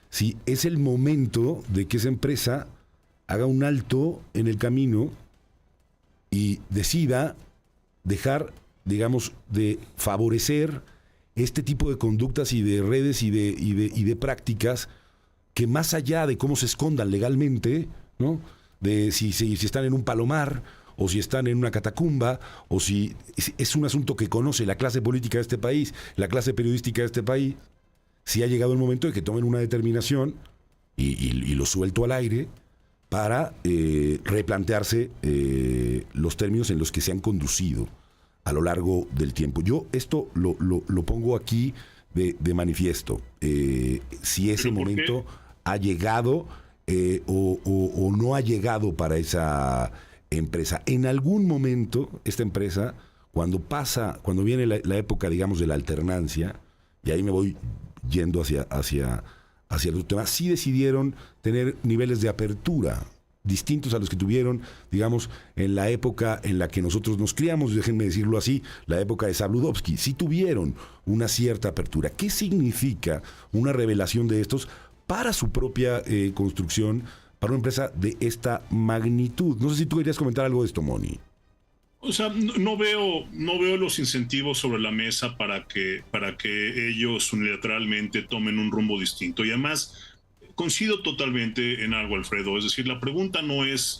si es el momento de que esa empresa haga un alto en el camino y decida dejar, digamos, de favorecer este tipo de conductas y de redes y de prácticas que, más allá de cómo se escondan legalmente, ¿no?, de si están en un palomar o si están en una catacumba, o si es un asunto que conoce la clase política de este país, la clase periodística de este país, si ha llegado el momento de que tomen una determinación, y lo suelto al aire, para replantearse los términos en los que se han conducido a lo largo del tiempo. Yo esto lo pongo aquí de manifiesto. Si ese momento ha llegado o no ha llegado para esa empresa. En algún momento, esta empresa, cuando viene la época, digamos, de la alternancia, y ahí me voy yendo hacia el otro tema, sí decidieron tener niveles de apertura distintos a los que tuvieron, digamos, en la época en la que nosotros nos criamos, déjenme decirlo así, la época de Sabludovsky. Sí tuvieron una cierta apertura. ¿Qué significa una revelación de estos para su propia construcción, para una empresa de esta magnitud? No sé si tú querías comentar algo de esto, Moni. O sea, no veo los incentivos sobre la mesa para que ellos unilateralmente tomen un rumbo distinto. Y además, coincido totalmente en algo, Alfredo. Es decir, la pregunta no es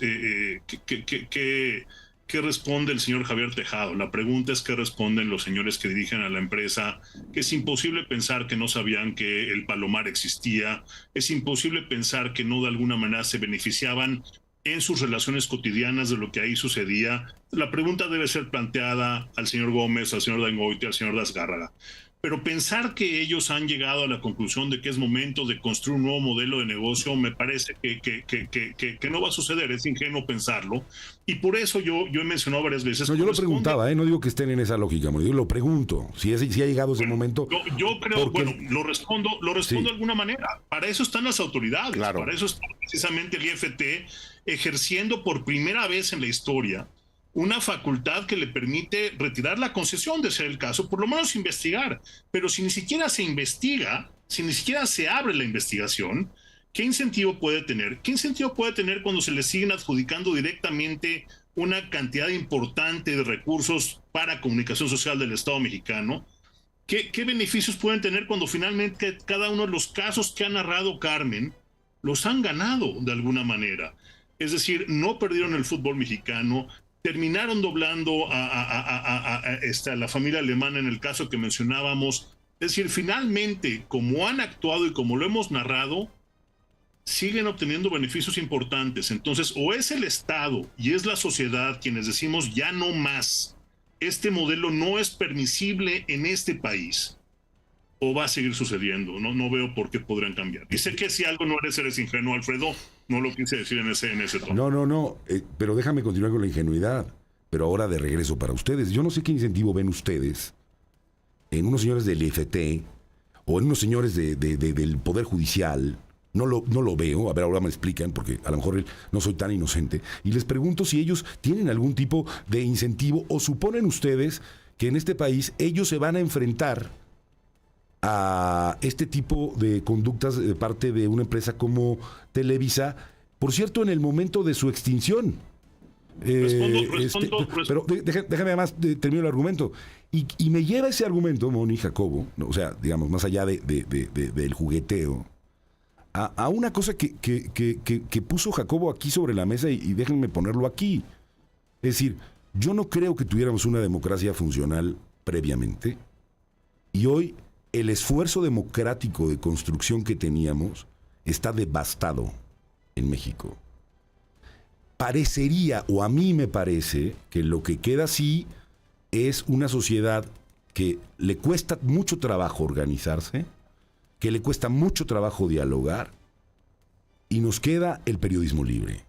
¿qué responde el señor Javier Tejado? La pregunta es qué responden los señores que dirigen a la empresa, que es imposible pensar que no sabían que el palomar existía, es imposible pensar que no de alguna manera se beneficiaban en sus relaciones cotidianas de lo que ahí sucedía. La pregunta debe ser planteada al señor Gómez, al señor Angoitia, al señor Azcárraga. Pero pensar que ellos han llegado a la conclusión de que es momento de construir un nuevo modelo de negocio, me parece que no va a suceder, es ingenuo pensarlo. Y por eso yo he mencionado varias veces... No, yo lo preguntaba, no digo que estén en esa lógica, yo lo pregunto, si ha llegado ese momento... Yo creo, porque... lo respondo sí, de alguna manera. Para eso están las autoridades, claro. Para eso está precisamente el IFT ejerciendo por primera vez en la historia una facultad que le permite retirar la concesión de ser el caso, por lo menos investigar. Pero si ni siquiera se investiga, si ni siquiera se abre la investigación, ¿qué incentivo puede tener? ¿Qué incentivo puede tener cuando se le siguen adjudicando directamente una cantidad importante de recursos para comunicación social del Estado mexicano? ¿Qué beneficios pueden tener cuando finalmente cada uno de los casos que ha narrado Carmen los han ganado de alguna manera? Es decir, no perdieron el fútbol mexicano, terminaron doblando a la familia alemana en el caso que mencionábamos. Es decir, finalmente, como han actuado y como lo hemos narrado, siguen obteniendo beneficios importantes. Entonces, o es el Estado y es la sociedad quienes decimos ya no más, este modelo no es permisible en este país, o va a seguir sucediendo. No veo por qué podrían cambiar. Y sé que si algo no eres ingenuo, Alfredo, no lo quise decir en ese tono. No, pero déjame continuar con la ingenuidad. Pero ahora de regreso para ustedes. Yo no sé qué incentivo ven ustedes en unos señores del IFT o en unos señores del Poder Judicial. No lo veo. A ver, ahora me explican, porque a lo mejor no soy tan inocente. Y les pregunto si ellos tienen algún tipo de incentivo o suponen ustedes que en este país ellos se van a enfrentar a este tipo de conductas de parte de una empresa como Televisa, por cierto, en el momento de su extinción. Respondo. Pero déjame además termino el argumento. Y me lleva ese argumento, Moni, Jacobo, o sea, digamos, más allá del jugueteo, a una cosa que puso Jacobo aquí sobre la mesa y déjenme ponerlo aquí. Es decir, yo no creo que tuviéramos una democracia funcional previamente, y hoy el esfuerzo democrático de construcción que teníamos está devastado en México. Parecería, o a mí me parece, que lo que queda así es una sociedad que le cuesta mucho trabajo organizarse, que le cuesta mucho trabajo dialogar, y nos queda el periodismo libre.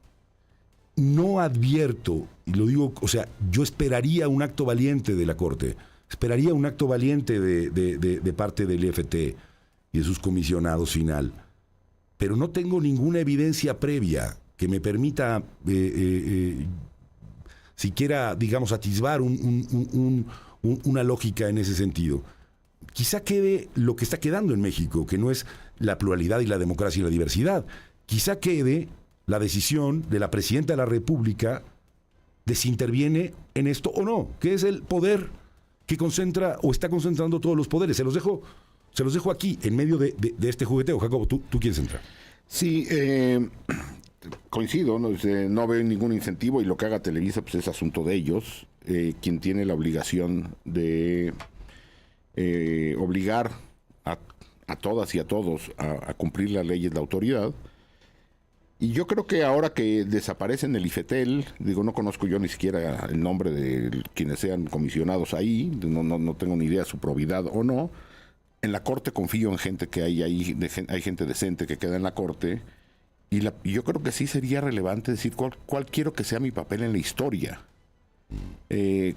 No advierto, y lo digo, o sea, yo esperaría un acto valiente de la Corte, esperaría un acto valiente de parte del IFT y de sus comisionados final, pero no tengo ninguna evidencia previa que me permita siquiera, digamos, atisbar una lógica en ese sentido. Quizá quede lo que está quedando en México, que no es la pluralidad y la democracia y la diversidad. Quizá quede la decisión de la presidenta de la República de si interviene en esto o no, que es el poder que concentra o está concentrando todos los poderes. Se los dejo aquí, en medio de este jugueteo. Jacobo, ¿tú quieres entrar? Sí, coincido, no veo ningún incentivo, y lo que haga Televisa pues es asunto de ellos. Quien tiene la obligación de obligar a todas y a todos a cumplir las leyes de la autoridad. Y yo creo que ahora que desaparecen el IFETEL, no conozco yo ni siquiera el nombre de quienes sean comisionados ahí, no tengo ni idea de su probidad o no. En la Corte confío en gente que hay gente decente que queda en la Corte, y yo creo que sí sería relevante decir cuál quiero que sea mi papel en la historia,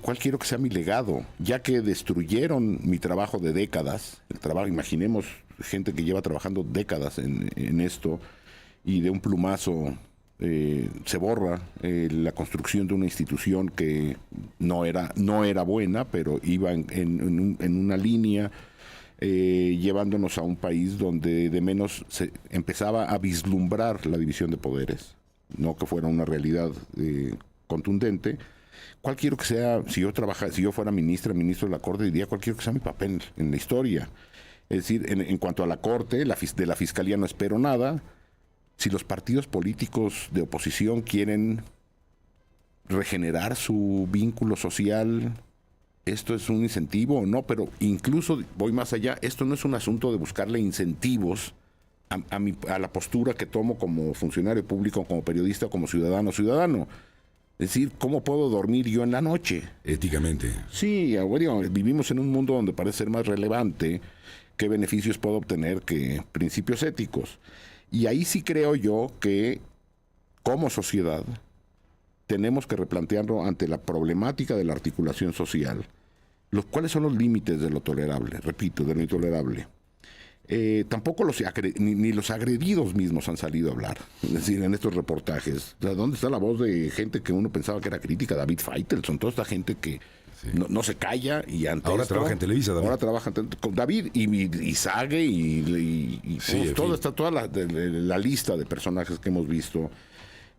cuál quiero que sea mi legado, ya que destruyeron mi trabajo de décadas, imaginemos gente que lleva trabajando décadas en esto, y de un plumazo se borra la construcción de una institución que no era buena, pero iba en una línea llevándonos a un país donde de menos se empezaba a vislumbrar la división de poderes, no que fuera una realidad contundente. ¿Cuál quiero que sea? Si yo fuera ministro de la Corte, diría cuál quiero que sea mi papel en la historia. Es decir, en cuanto a la Corte, de la Fiscalía no espero nada. Si los partidos políticos de oposición quieren regenerar su vínculo social, esto es un incentivo o no, pero incluso voy más allá, esto no es un asunto de buscarle incentivos a la postura que tomo como funcionario público, como periodista, como ciudadano. Es decir, ¿cómo puedo dormir yo en la noche? Éticamente. Sí, bueno, vivimos en un mundo donde parece ser más relevante qué beneficios puedo obtener que principios éticos. Y ahí sí creo yo que, como sociedad, tenemos que replantearlo ante la problemática de la articulación social. ¿Cuáles son los límites de lo tolerable? Repito, de lo intolerable. tampoco ni los agredidos mismos han salido a hablar. Es decir, en estos reportajes, o sea, ¿dónde está la voz de gente que uno pensaba que era crítica? David Feitelson, toda esta gente que no se calla y ante ahora esto, trabaja en Televisa, David. Ahora trabaja con David y Sage y Sí, está toda la lista de personajes que hemos visto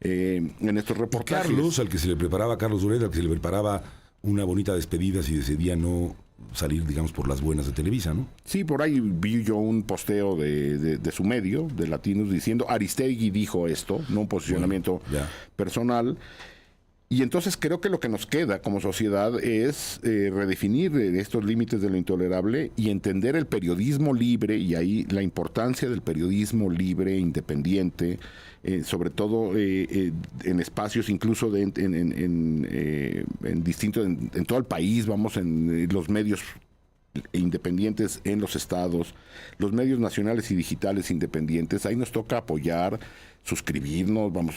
en estos reportajes. Carlos, al que se le preparaba, Carlos Dureda, al que se le preparaba una bonita despedida si decidía no salir, digamos, por las buenas de Televisa, ¿no? Sí, por ahí vi yo un posteo de su medio, de Latinos, diciendo Aristegui dijo esto, no un posicionamiento personal. Y entonces creo que lo que nos queda como sociedad es redefinir estos límites de lo intolerable y entender el periodismo libre, y ahí la importancia del periodismo libre, independiente, sobre todo en espacios incluso en todo el país, vamos, en los medios independientes en los estados, los medios nacionales y digitales independientes. Ahí nos toca apoyar, suscribirnos, vamos,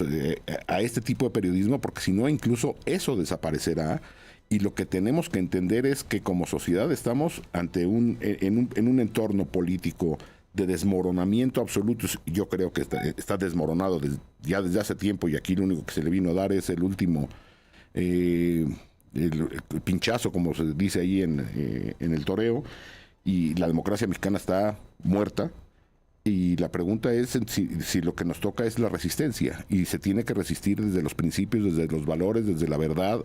a este tipo de periodismo, porque si no, incluso eso desaparecerá. Y lo que tenemos que entender es que como sociedad estamos ante en un entorno político de desmoronamiento absoluto. Yo creo que está desmoronado ya desde hace tiempo, y aquí lo único que se le vino a dar es el último el pinchazo, como se dice ahí en el toreo, y la democracia mexicana está muerta. Y la pregunta es si lo que nos toca es la resistencia, y se tiene que resistir desde los principios, desde los valores, desde la verdad,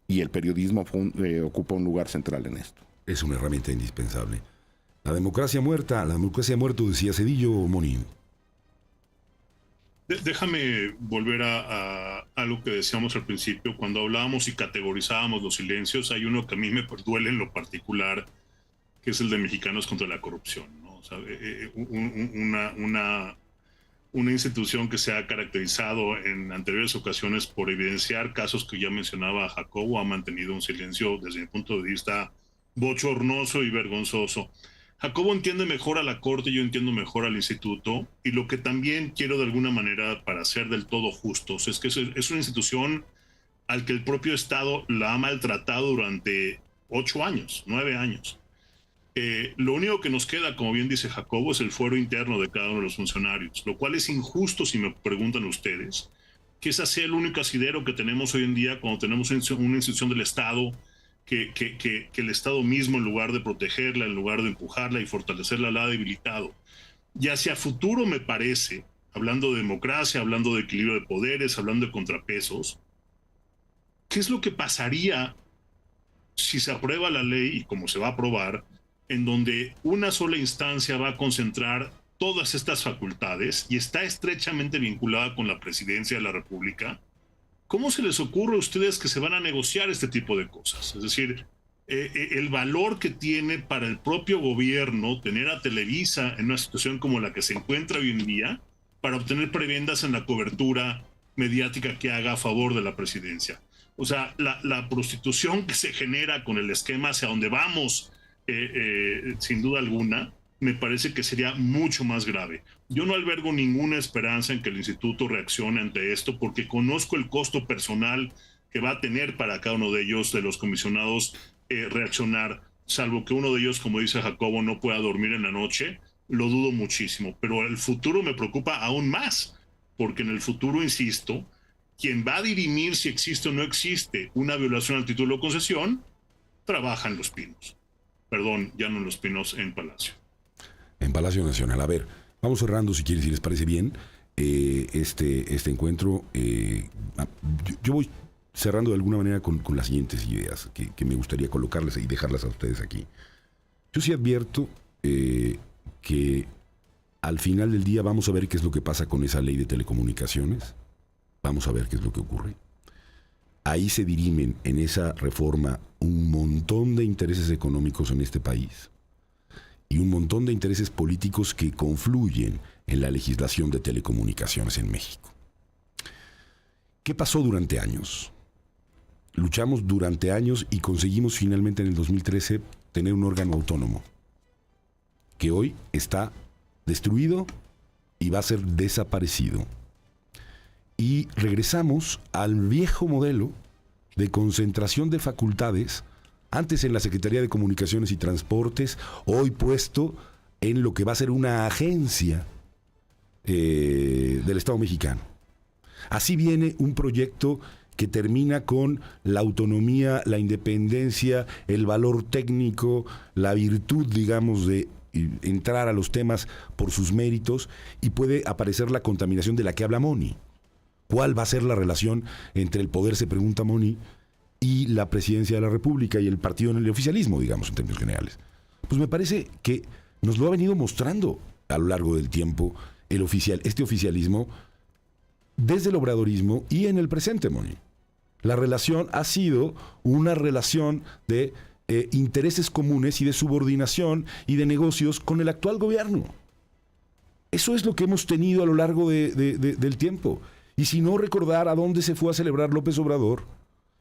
y el periodismo ocupa un lugar central en esto. Es una herramienta indispensable. La democracia muerta, decía Cedillo o Monín. Déjame volver a lo que decíamos al principio. Cuando hablábamos y categorizábamos los silencios, hay uno que a mí me duele en lo particular, que es el de Mexicanos contra la Corrupción, ¿no? O sea, una institución que se ha caracterizado en anteriores ocasiones por evidenciar casos que ya mencionaba Jacobo, ha mantenido un silencio desde mi punto de vista bochornoso y vergonzoso. Jacobo entiende mejor a la Corte, yo entiendo mejor al Instituto, y lo que también quiero de alguna manera, para ser del todo justos, es que es una institución al que el propio Estado la ha maltratado durante 8 años, 9 años. Lo único que nos queda, como bien dice Jacobo, es el fuero interno de cada uno de los funcionarios, lo cual es injusto si me preguntan ustedes, que ese sea el único asidero que tenemos hoy en día cuando tenemos una institución del Estado que el Estado mismo, en lugar de protegerla, en lugar de empujarla y fortalecerla, la ha debilitado. Y hacia futuro, me parece, hablando de democracia, hablando de equilibrio de poderes, hablando de contrapesos, ¿qué es lo que pasaría si se aprueba la ley, y como se va a aprobar, en donde una sola instancia va a concentrar todas estas facultades y está estrechamente vinculada con la presidencia de la República? ¿Cómo se les ocurre a ustedes que se van a negociar este tipo de cosas? Es decir, el valor que tiene para el propio gobierno tener a Televisa en una situación como la que se encuentra hoy en día para obtener prebendas en la cobertura mediática que haga a favor de la presidencia. O sea, la prostitución que se genera con el esquema hacia donde vamos, sin duda alguna, me parece que sería mucho más grave. Yo no albergo ninguna esperanza en que el instituto reaccione ante esto, porque conozco el costo personal que va a tener para cada uno de ellos, de los comisionados, reaccionar, salvo que uno de ellos, como dice Jacobo, no pueda dormir en la noche. Lo dudo muchísimo, pero el futuro me preocupa aún más, porque en el futuro, insisto, quien va a dirimir si existe o no existe una violación al título de concesión, trabaja en Los Pinos. Perdón, ya no en Los Pinos, en Palacio. En Palacio Nacional. A ver, vamos cerrando, si quieres, si les parece bien, este encuentro. Yo voy cerrando de alguna manera con las siguientes ideas que me gustaría colocarles y dejarlas a ustedes aquí. Yo sí advierto que al final del día vamos a ver qué es lo que pasa con esa ley de telecomunicaciones. Vamos a ver qué es lo que ocurre. Ahí se dirimen en esa reforma un montón de intereses económicos en este país y un montón de intereses políticos que confluyen en la legislación de telecomunicaciones en México. ¿Qué pasó durante años? Luchamos durante años y conseguimos finalmente en el 2013 tener un órgano autónomo que hoy está destruido y va a ser desaparecido. Y regresamos al viejo modelo de concentración de facultades, antes en la Secretaría de Comunicaciones y Transportes, hoy puesto en lo que va a ser una agencia del Estado mexicano. Así viene un proyecto que termina con la autonomía, la independencia, el valor técnico, la virtud, digamos, de entrar a los temas por sus méritos, y puede aparecer la contaminación de la que habla Moni. ¿Cuál va a ser la relación entre el poder, se pregunta Moni, y la presidencia de la República y el partido en el oficialismo, digamos, en términos generales? Pues me parece que nos lo ha venido mostrando a lo largo del tiempo este oficialismo, desde el obradorismo y en el presente, Moni. La relación ha sido una relación de intereses comunes y de subordinación y de negocios con el actual gobierno. Eso es lo que hemos tenido a lo largo del tiempo. Y si no recordar a dónde se fue a celebrar López Obrador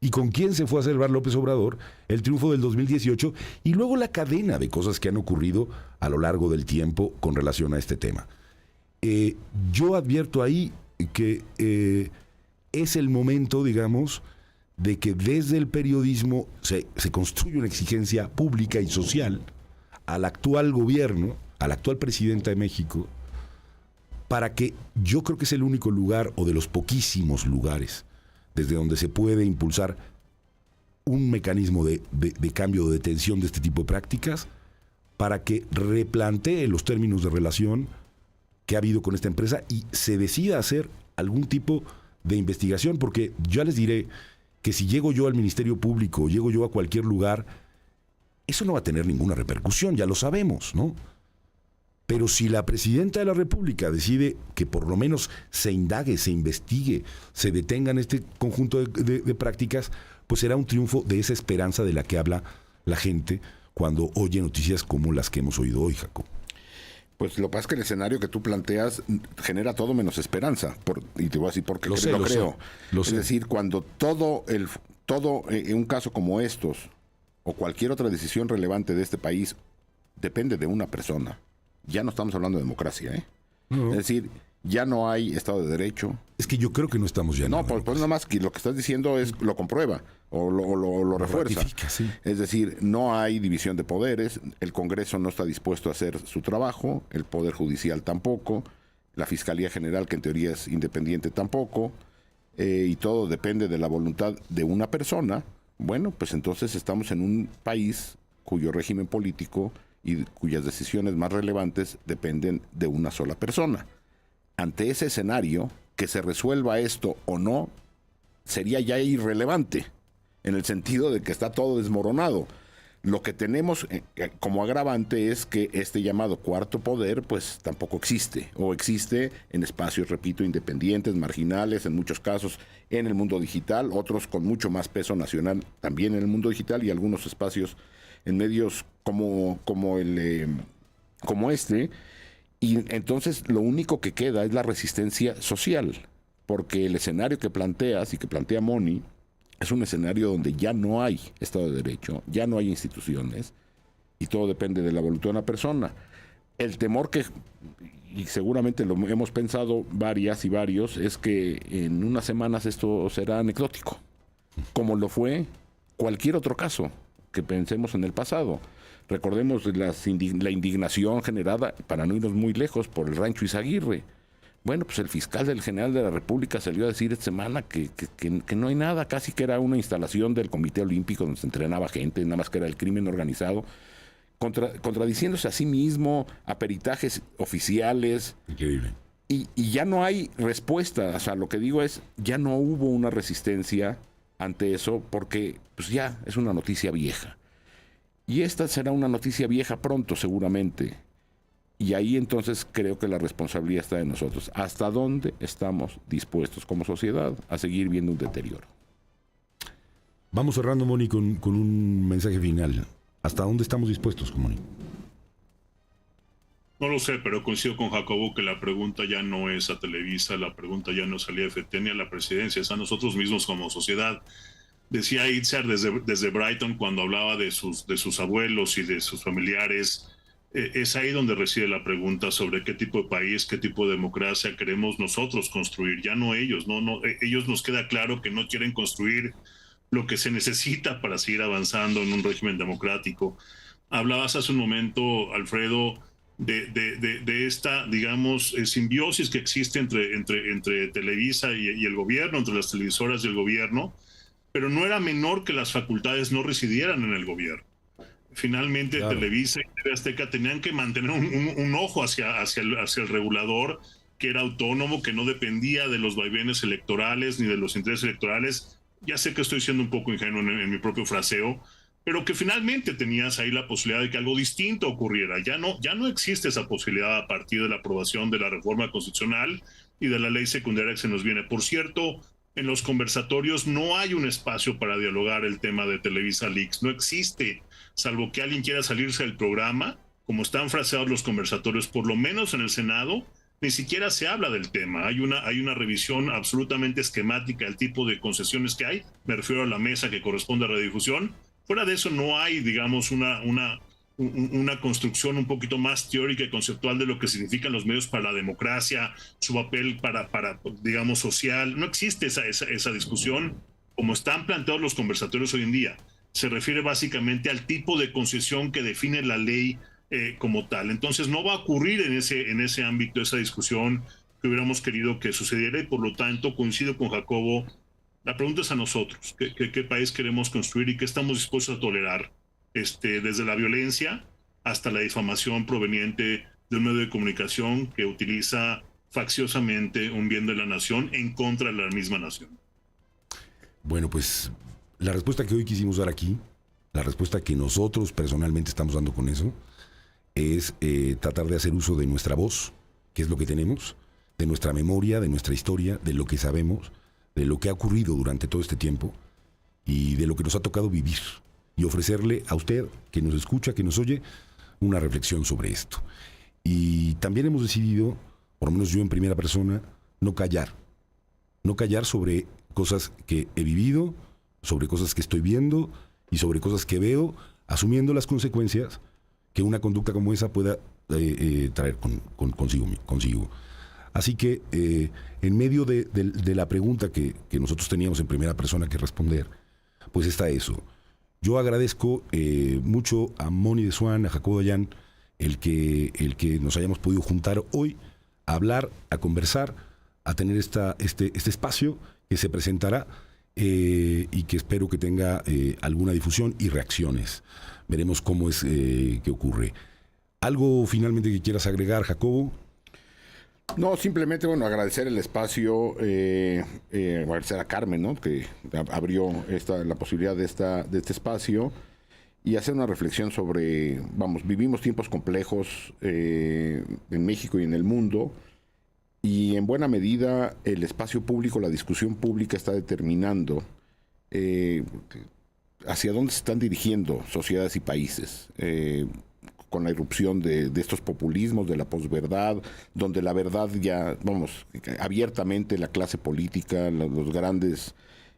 y con quién se fue a celebrar López Obrador el triunfo del 2018, y luego la cadena de cosas que han ocurrido a lo largo del tiempo con relación a este tema. Yo advierto ahí que es el momento, digamos, de que desde el periodismo se construye una exigencia pública y social al actual gobierno, a la actual presidenta de México, para que, yo creo que es el único lugar, o de los poquísimos lugares, desde donde se puede impulsar un mecanismo de cambio, de detención de este tipo de prácticas, para que replantee los términos de relación que ha habido con esta empresa y se decida hacer algún tipo de investigación, porque ya les diré que si llego yo al Ministerio Público, llego yo a cualquier lugar, eso no va a tener ninguna repercusión, ya lo sabemos, ¿no? Pero si la presidenta de la República decide que por lo menos se indague, se investigue, se detengan este conjunto de prácticas, pues será un triunfo de esa esperanza de la que habla la gente cuando oye noticias como las que hemos oído hoy, Jacob. Pues lo que pasa es que el escenario que tú planteas genera todo menos esperanza. Y te voy a decir por qué lo creo. Lo es sé. decir, cuando todo en un caso como estos, o cualquier otra decisión relevante de este país, depende de una persona, ya no estamos hablando de democracia, ¿eh? No. Es decir, ya no hay Estado de Derecho. Es que yo creo que no estamos ya. No, pues nada más que lo que estás diciendo lo comprueba o lo refuerza. Ratifica, sí. Es decir, no hay división de poderes, el Congreso no está dispuesto a hacer su trabajo, el Poder Judicial tampoco, la Fiscalía General, que en teoría es independiente, tampoco, y todo depende de la voluntad de una persona. Bueno, pues entonces estamos en un país cuyo régimen político y cuyas decisiones más relevantes dependen de una sola persona. Ante ese escenario, que se resuelva esto o no, sería ya irrelevante, en el sentido de que está todo desmoronado. Lo que tenemos como agravante es que este llamado cuarto poder pues tampoco existe, o existe en espacios, repito, independientes, marginales, en muchos casos en el mundo digital, otros con mucho más peso nacional también en el mundo digital, y algunos espacios en medios como este. Y entonces lo único que queda es la resistencia social, porque el escenario que planteas y que plantea Moni es un escenario donde ya no hay Estado de Derecho, ya no hay instituciones, y todo depende de la voluntad de una persona. El temor y seguramente lo hemos pensado varias y varios, es que en unas semanas esto será anecdótico, como lo fue cualquier otro caso que pensemos en el pasado. Recordemos la indignación generada, para no irnos muy lejos, por el Rancho Izaguirre. Bueno, pues el fiscal del General de la República salió a decir esta semana que no hay nada, casi que era una instalación del Comité Olímpico donde se entrenaba gente, nada más que era el crimen organizado, contradiciéndose a sí mismo, a peritajes oficiales. Increíble. Y ya no hay respuesta. O sea, lo que digo es, ya no hubo una resistencia ante eso, porque pues ya es una noticia vieja. Y esta será una noticia vieja pronto, seguramente. Y ahí entonces creo que la responsabilidad está de nosotros. ¿Hasta dónde estamos dispuestos como sociedad a seguir viendo un deterioro? Vamos cerrando, Moni, con un mensaje final. ¿Hasta dónde estamos dispuestos, Moni? No lo sé, pero coincido con Jacobo que la pregunta ya no es a Televisa, la pregunta ya no es al IFT ni a la presidencia, es a nosotros mismos como sociedad. Decía Itzar desde Brighton, cuando hablaba de sus abuelos y de sus familiares, es ahí donde reside la pregunta sobre qué tipo de país, qué tipo de democracia queremos nosotros construir, ya no ellos. Ellos nos queda claro que no quieren construir lo que se necesita para seguir avanzando en un régimen democrático. Hablabas hace un momento, Alfredo, de esta, digamos, simbiosis que existe entre Televisa y el gobierno, entre las televisoras y el gobierno, pero no era menor que las facultades no residieran en el gobierno. Finalmente, claro, Televisa y TV Azteca tenían que mantener un ojo hacia el regulador, que era autónomo, que no dependía de los vaivenes electorales ni de los intereses electorales. Ya sé que estoy siendo un poco ingenuo en mi propio fraseo, pero que finalmente tenías ahí la posibilidad de que algo distinto ocurriera. Ya no existe esa posibilidad a partir de la aprobación de la reforma constitucional y de la ley secundaria que se nos viene. Por cierto, en los conversatorios no hay un espacio para dialogar el tema de Televisa Leaks. No existe, salvo que alguien quiera salirse del programa. Como están fraseados los conversatorios, por lo menos en el Senado, ni siquiera se habla del tema. Hay una revisión absolutamente esquemática del tipo de concesiones que hay. Me refiero a la mesa que corresponde a radiodifusión. Fuera de eso no hay, digamos, una construcción un poquito más teórica y conceptual de lo que significan los medios para la democracia, su papel para digamos, social. No existe esa discusión como están planteados los conversatorios hoy en día. Se refiere básicamente al tipo de concesión que define la ley como tal. Entonces no va a ocurrir en ese ámbito esa discusión que hubiéramos querido que sucediera, y por lo tanto coincido con Jacobo. La pregunta es a nosotros, ¿qué país queremos construir y qué estamos dispuestos a tolerar? Desde la violencia hasta la difamación proveniente de un medio de comunicación que utiliza facciosamente un bien de la nación en contra de la misma nación. Bueno, pues la respuesta que hoy quisimos dar aquí, la respuesta que nosotros personalmente estamos dando con eso, es tratar de hacer uso de nuestra voz, que es lo que tenemos, de nuestra memoria, de nuestra historia, de lo que sabemos, de lo que ha ocurrido durante todo este tiempo y de lo que nos ha tocado vivir, y ofrecerle a usted, que nos escucha, que nos oye, una reflexión sobre esto. Y también hemos decidido, por lo menos yo en primera persona, no callar sobre cosas que he vivido, sobre cosas que estoy viendo y sobre cosas que veo, asumiendo las consecuencias que una conducta como esa pueda traer consigo. Así que en medio de la pregunta que nosotros teníamos en primera persona que responder, pues está eso. Yo agradezco mucho a Moni de Swan, a Jacobo Dayan, el que nos hayamos podido juntar hoy a hablar, a conversar, a tener este espacio que se presentará y que espero que tenga alguna difusión y reacciones. Veremos cómo es que ocurre. ¿Algo finalmente que quieras agregar, Jacobo? No, simplemente, agradecer el espacio, agradecer a Carmen, ¿no?, que abrió la posibilidad de este espacio, y hacer una reflexión sobre, vivimos tiempos complejos en México y en el mundo, y en buena medida el espacio público, la discusión pública está determinando hacia dónde se están dirigiendo sociedades y países. Con la irrupción de estos populismos, de la posverdad, donde la verdad ya, abiertamente la clase política, los grandes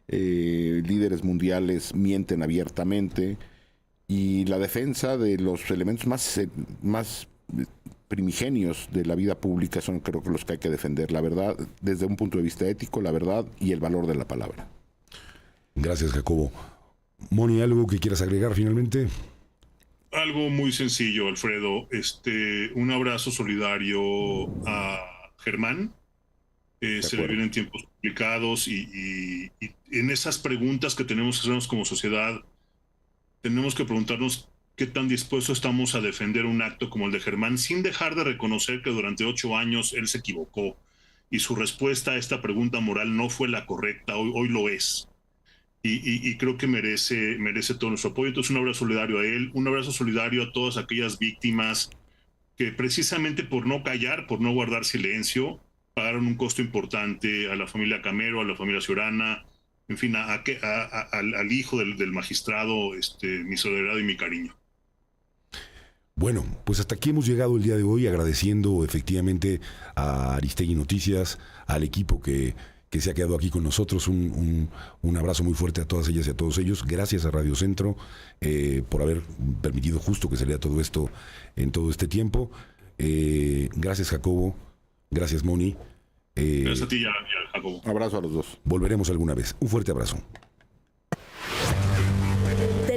líderes mundiales mienten abiertamente, y la defensa de los elementos más primigenios de la vida pública son, creo que, los que hay que defender. La verdad, desde un punto de vista ético, la verdad y el valor de la palabra. Gracias, Jacobo. Moni, ¿algo que quieras agregar finalmente? Algo muy sencillo, Alfredo. Un abrazo solidario a Germán. Se le vienen tiempos complicados y en esas preguntas que tenemos que hacernos como sociedad, tenemos que preguntarnos qué tan dispuestos estamos a defender un acto como el de Germán, sin dejar de reconocer que durante 8 años él se equivocó y su respuesta a esta pregunta moral no fue la correcta, hoy lo es. Y creo que merece todo nuestro apoyo. Entonces, un abrazo solidario a él, un abrazo solidario a todas aquellas víctimas que, precisamente por no callar, por no guardar silencio, pagaron un costo importante: a la familia Camero, a la familia Ciorana, en fin, al hijo del magistrado, mi solidaridad y mi cariño. Bueno, pues hasta aquí hemos llegado el día de hoy, agradeciendo efectivamente a Aristegui Noticias, al equipo que se ha quedado aquí con nosotros. Un abrazo muy fuerte a todas ellas y a todos ellos. Gracias a Radio Centro por haber permitido justo que se lea todo esto en todo este tiempo. Gracias, Jacobo. Gracias, Moni. Gracias a ti y a Jacobo. Un abrazo a los dos. Volveremos alguna vez. Un fuerte abrazo.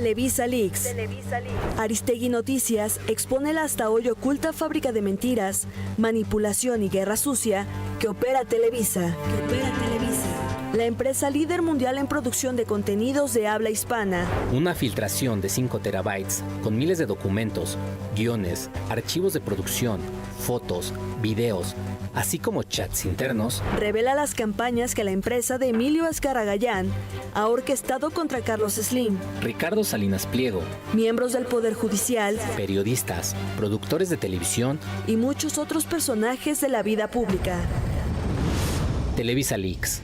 Televisa Leaks. Aristegui Noticias expone la hasta hoy oculta fábrica de mentiras, manipulación y guerra sucia que opera Televisa. La empresa líder mundial en producción de contenidos de habla hispana. Una filtración de 5 terabytes con miles de documentos, guiones, archivos de producción, fotos, videos, así como chats internos, Revela las campañas que la empresa de Emilio Azcárraga Gallán ha orquestado contra Carlos Slim, Ricardo Salinas Pliego, miembros del Poder Judicial periodistas, productores de televisión, y muchos otros personajes de la vida pública. Televisa Leaks.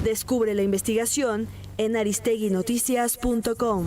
Descubre la investigación en aristeguinoticias.com.